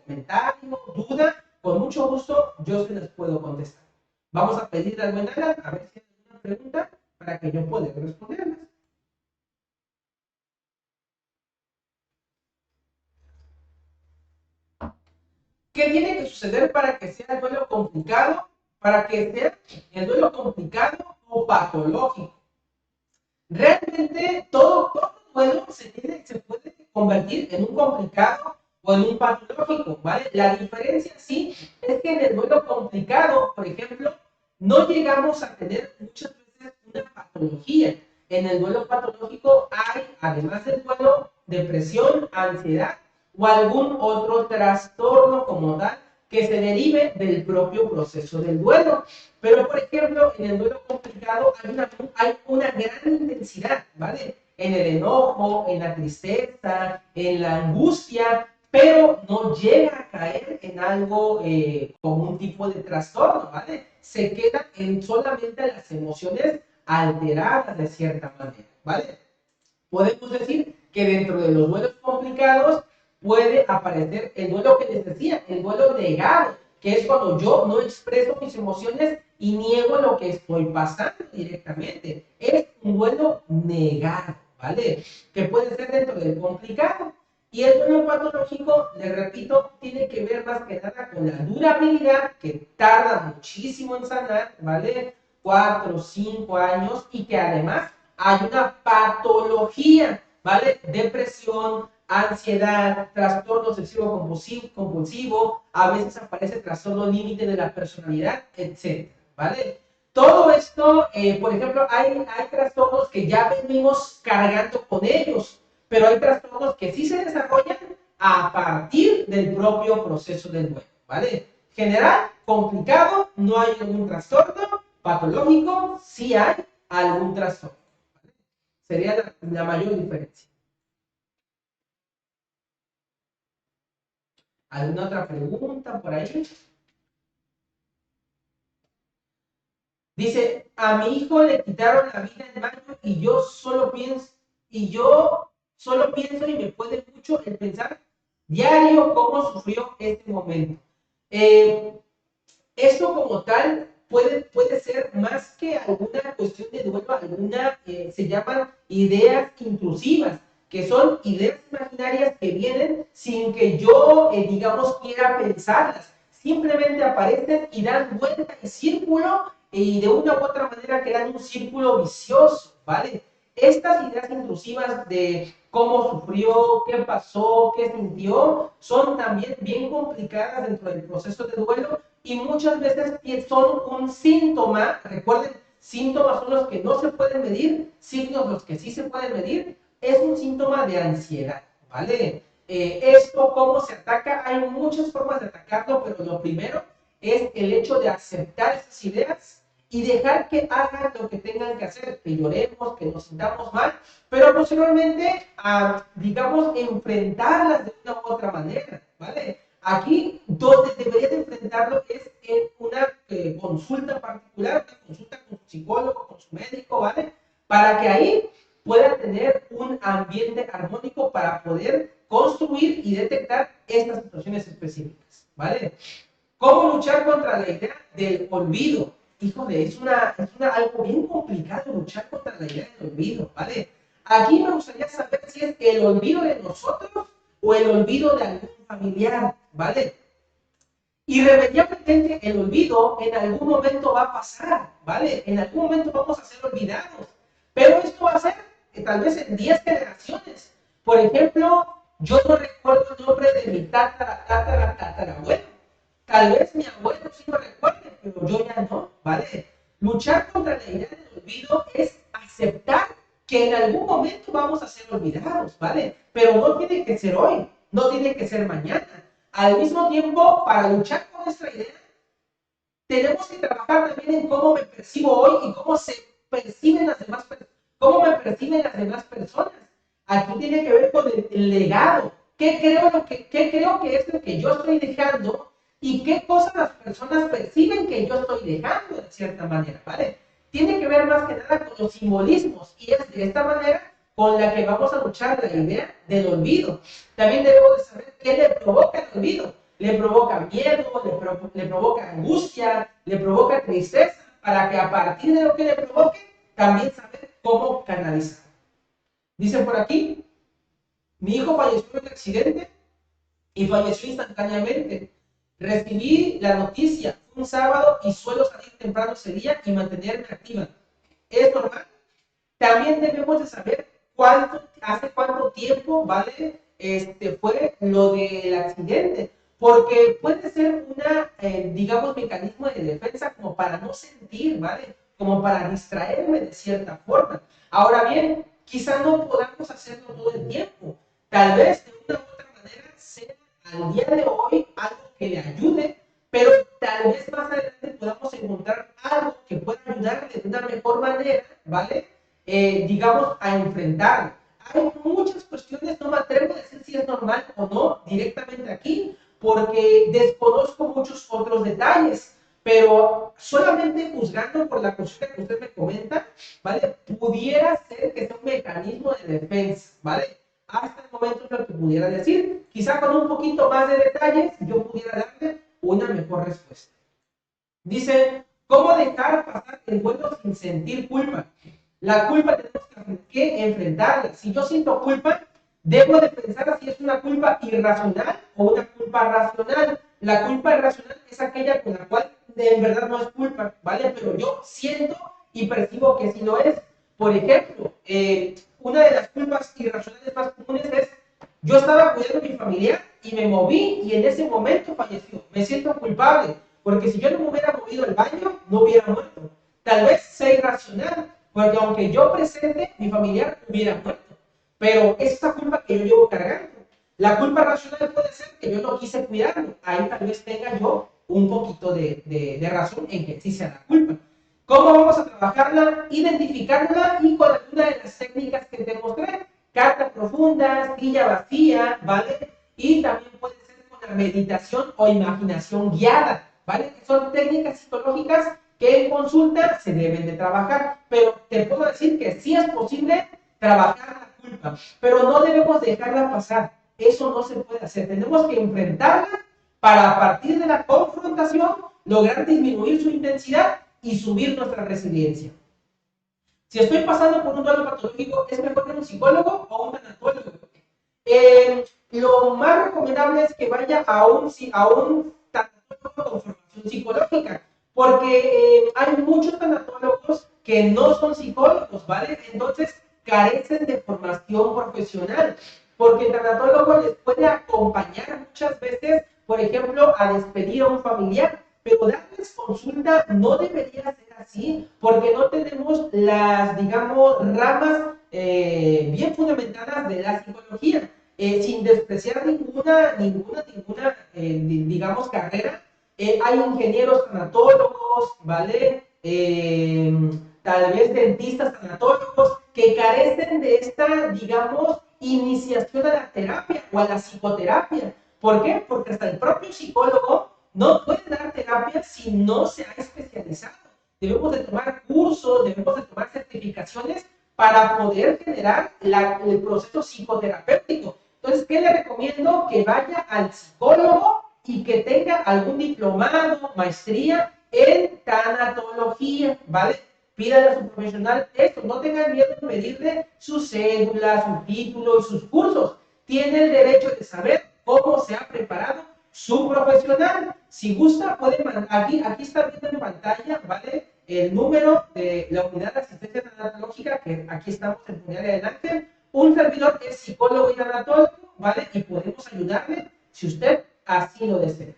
comentario, duda, con mucho gusto yo se las puedo contestar. Vamos a pedirle al buen Alan a ver si hay alguna pregunta para que yo pueda responderlas. ¿Qué tiene que suceder para que sea el duelo complicado? Para que sea el duelo complicado o patológico. Realmente todo duelo se puede convertir en un complicado o en un patológico, ¿vale? La diferencia sí es que en el duelo complicado, por ejemplo, no llegamos a tener muchas veces una patología. En el duelo patológico hay, además del duelo, depresión, ansiedad o algún otro trastorno como tal que se derive del propio proceso del duelo. Pero, por ejemplo, en el duelo complicado hay una gran intensidad, ¿vale? En el enojo, en la tristeza, en la angustia, pero no llega a caer en algo como un tipo de trastorno, ¿vale? Se queda en solamente las emociones alteradas de cierta manera, ¿vale? Podemos decir que dentro de los duelos complicados puede aparecer el duelo que les decía, el duelo negado, que es cuando yo no expreso mis emociones y niego lo que estoy pasando directamente. Es un duelo negado, ¿vale? Que puede ser dentro del complicado. Y el duelo patológico, les repito, tiene que ver más que nada con la durabilidad, que tarda muchísimo en sanar, ¿vale? 4, 5 años y que además hay una patología, ¿vale? Depresión, ansiedad, trastorno obsesivo compulsivo, a veces aparece trastorno límite de la personalidad, etc. ¿Vale? Todo esto, por ejemplo, hay trastornos que ya venimos cargando con ellos, pero hay trastornos que sí se desarrollan a partir del propio proceso del duelo, ¿vale? General, complicado, no hay ningún trastorno, patológico, sí hay algún trastorno. ¿Vale? Sería la mayor diferencia. ¿Alguna otra pregunta por ahí? Dice, a mi hijo le quitaron la vida en mayo y me puede mucho el pensar diario cómo sufrió este momento. Esto como tal puede ser más que alguna cuestión de duelo, se llaman ideas intrusivas, que son ideas imaginarias que vienen sin que yo, digamos, quiera pensarlas. Simplemente aparecen y dan vuelta en círculo y de una u otra manera crean un círculo vicioso, ¿vale? Estas ideas intrusivas de cómo sufrió, qué pasó, qué sintió, son también bien complicadas dentro del proceso de duelo y muchas veces son un síntoma, recuerden, síntomas son los que no se pueden medir, signos los que sí se pueden medir, es un síntoma de ansiedad, ¿vale? Esto, ¿cómo se ataca? Hay muchas formas de atacarlo, pero lo primero es el hecho de aceptar esas ideas y dejar que hagan lo que tengan que hacer, que lloremos, que nos sintamos mal, pero posteriormente, digamos, enfrentarlas de una u otra manera, ¿vale? Aquí, donde debería de enfrentarlo es en una consulta particular, una consulta con su psicólogo, con su médico, ¿vale? Para que ahí pueda tener un ambiente armónico para poder construir y detectar estas situaciones específicas, ¿vale? ¿Cómo luchar contra la idea del olvido? Híjole, es algo bien complicado luchar contra la idea del olvido, ¿vale? Aquí me gustaría saber si es el olvido de nosotros o el olvido de algún familiar, ¿vale? Irremediablemente el olvido en algún momento va a pasar, ¿vale? En algún momento vamos a ser olvidados, pero esto va a ser tal vez en 10 generaciones. Por ejemplo, yo no recuerdo el nombre de mi tatarabuelo, Tal vez mi abuelo sí lo recuerde, pero yo ya no, ¿vale? Luchar contra la idea del olvido es aceptar que en algún momento vamos a ser olvidados, ¿vale? Pero no tiene que ser hoy, no tiene que ser mañana. Al mismo tiempo, para luchar con nuestra idea, tenemos que trabajar también en cómo me percibo hoy y cómo se perciben las demás personas, cómo me perciben las demás personas. Aquí tiene que ver con el legado. ¿Qué creo que es lo que yo estoy dejando y qué cosas las personas perciben que yo estoy dejando de cierta manera, ¿vale? Tiene que ver más que nada con los simbolismos y es de esta manera con la que vamos a luchar la idea del olvido. También debemos de saber qué le provoca el olvido. Le provoca miedo, le provoca angustia, le provoca tristeza, para que a partir de lo que le provoque, también saber cómo canalizar. Dice por aquí, mi hijo falleció en un accidente y falleció instantáneamente. Recibí la noticia un sábado y suelo salir temprano ese día y mantenerme activa. ¿Es normal? También debemos de saber hace cuánto tiempo, ¿vale? Fue lo del accidente, porque puede ser una, digamos, mecanismo de defensa como para no sentir, ¿vale? Como para distraerme de cierta forma. Ahora bien, quizá no podamos hacerlo todo el tiempo. Tal vez de una u otra manera sea al día de hoy algo que le ayude, pero tal vez más adelante podamos encontrar algo que pueda ayudarle de una mejor manera, ¿vale? Digamos, a enfrentar. Hay muchas cuestiones, no me atrevo a decir si es normal o no directamente aquí, porque desconozco muchos otros detalles, pero solamente juzgando por la cuestión que usted me comenta, ¿vale? Pudiera ser que sea un mecanismo de defensa, ¿vale? Hasta el momento es lo que pudiera decir. Quizá con un poquito más de detalles yo pudiera darle una mejor respuesta. Dice, ¿cómo dejar pasar el duelo sin sentir culpa? La culpa tenemos que enfrentarla. Si yo siento culpa, debo de pensar si es una culpa irracional o una culpa racional. La culpa irracional es aquella con la cual en verdad no es culpa, ¿vale? Pero yo siento y percibo que sí lo es. Por ejemplo, una de las culpas irracionales más comunes es, yo estaba cuidando a mi familiar y me moví y en ese momento falleció. Me siento culpable, porque si yo no me hubiera movido al baño, no hubiera muerto. Tal vez sea irracional, porque aunque yo presente, mi familiar hubiera muerto. Pero es esa culpa que yo llevo cargando. La culpa racional puede ser que yo no quise cuidarlo. Ahí tal vez tenga yo un poquito de razón en que sí sea la culpa. ¿Cómo vamos a trabajarla? Identificarla y con alguna de las técnicas que te mostré. Carta profunda, silla vacía, ¿vale? Y también puede ser con la meditación o imaginación guiada, ¿vale? Son técnicas psicológicas que en consulta se deben de trabajar, pero te puedo decir que sí es posible trabajar la culpa, pero no debemos dejarla pasar. Eso no se puede hacer. Tenemos que enfrentarla para a partir de la confrontación lograr disminuir su intensidad y subir nuestra resiliencia. Si estoy pasando por un duelo patológico, ¿es mejor que un psicólogo o un tanatólogo? Lo más recomendable es que vaya a un tanatólogo con formación psicológica, porque hay muchos tanatólogos que no son psicólogos, ¿vale? Entonces carecen de formación profesional, porque el tanatólogo les puede acompañar muchas veces, por ejemplo, a despedir a un familiar, pero darles consulta no debería ser así, porque no tenemos las, digamos, ramas bien fundamentadas de la psicología, sin despreciar ninguna digamos, carrera. Hay ingenieros tanatólogos, ¿vale? Tal vez dentistas tanatólogos que carecen de esta, digamos, iniciación a la terapia o a la psicoterapia. ¿Por qué? Porque hasta el propio psicólogo no puede dar terapia si no se ha especializado. Debemos de tomar cursos, debemos de tomar certificaciones para poder generar el proceso psicoterapéutico. Entonces, ¿qué le recomiendo? Que vaya al psicólogo y que tenga algún diplomado, maestría en tanatología, ¿vale? Pídale a su profesional esto, no tengan miedo de pedirle su cédula, su título y sus cursos. Tiene el derecho de saber cómo se ha preparado su profesional. Si gusta, puede mandar, aquí está viendo en pantalla, ¿vale? El número de la unidad de asistencia tanatológica, que aquí estamos en unidad de adelante. Un servidor es psicólogo y tanatólogo, ¿vale? Y podemos ayudarle si usted así lo desea.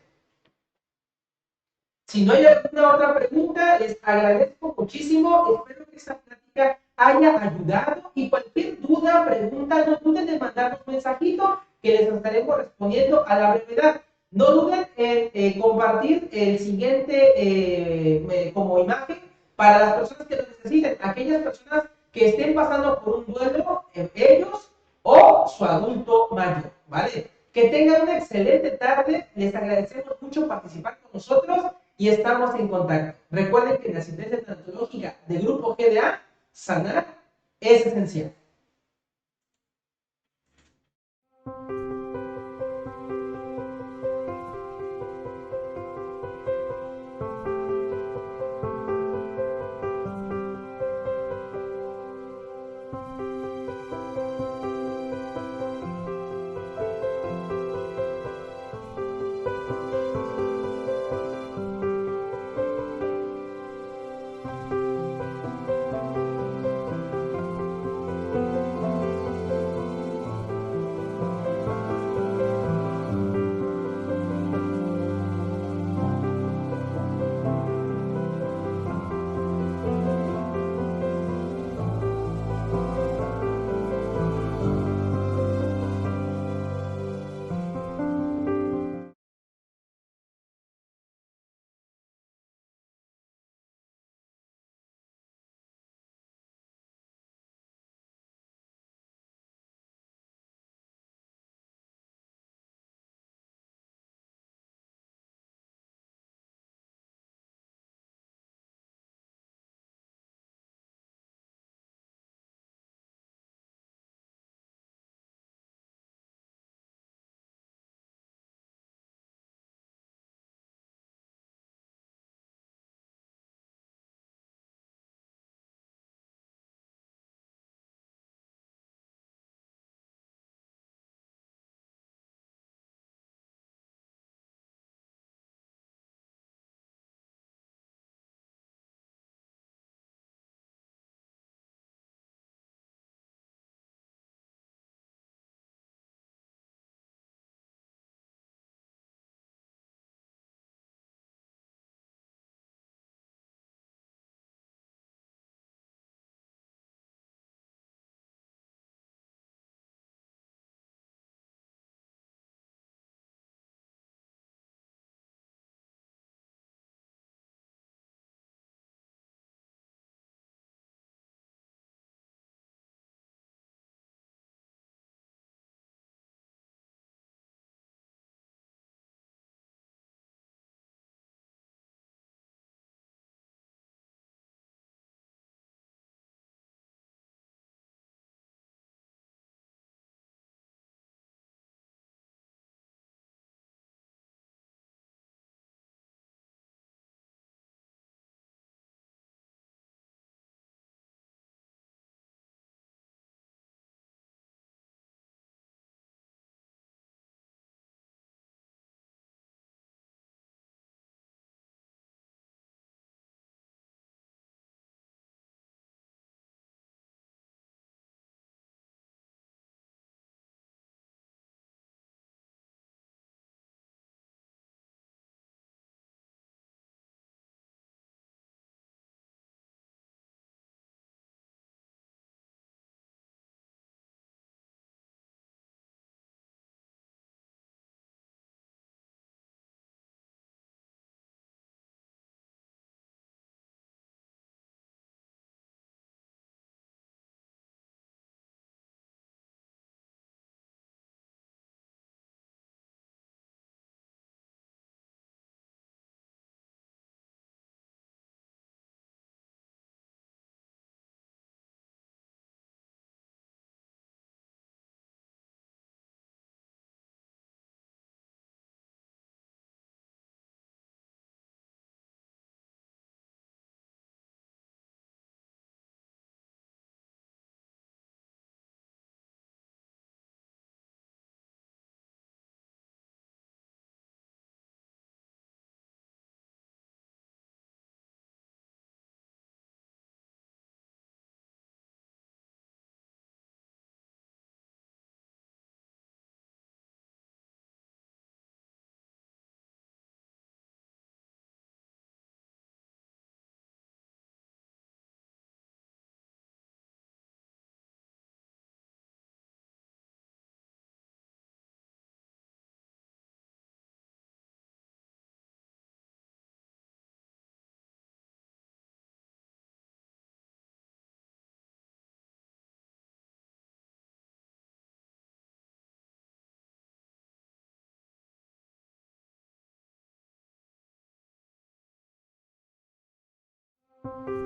Si no hay alguna otra pregunta, les agradezco muchísimo. Espero que esta plática haya ayudado y cualquier duda, pregunta, no duden en mandarnos un mensajito que les estaremos respondiendo a la brevedad. No duden en compartir el siguiente como imagen para las personas que lo necesiten, aquellas personas que estén pasando por un duelo, ellos o su adulto mayor, ¿vale? Que tengan una excelente tarde, les agradecemos mucho participar con nosotros y estamos en contacto. Recuerden que en la asistencia tanatológica del grupo GDA, sanar es esencial. Mm.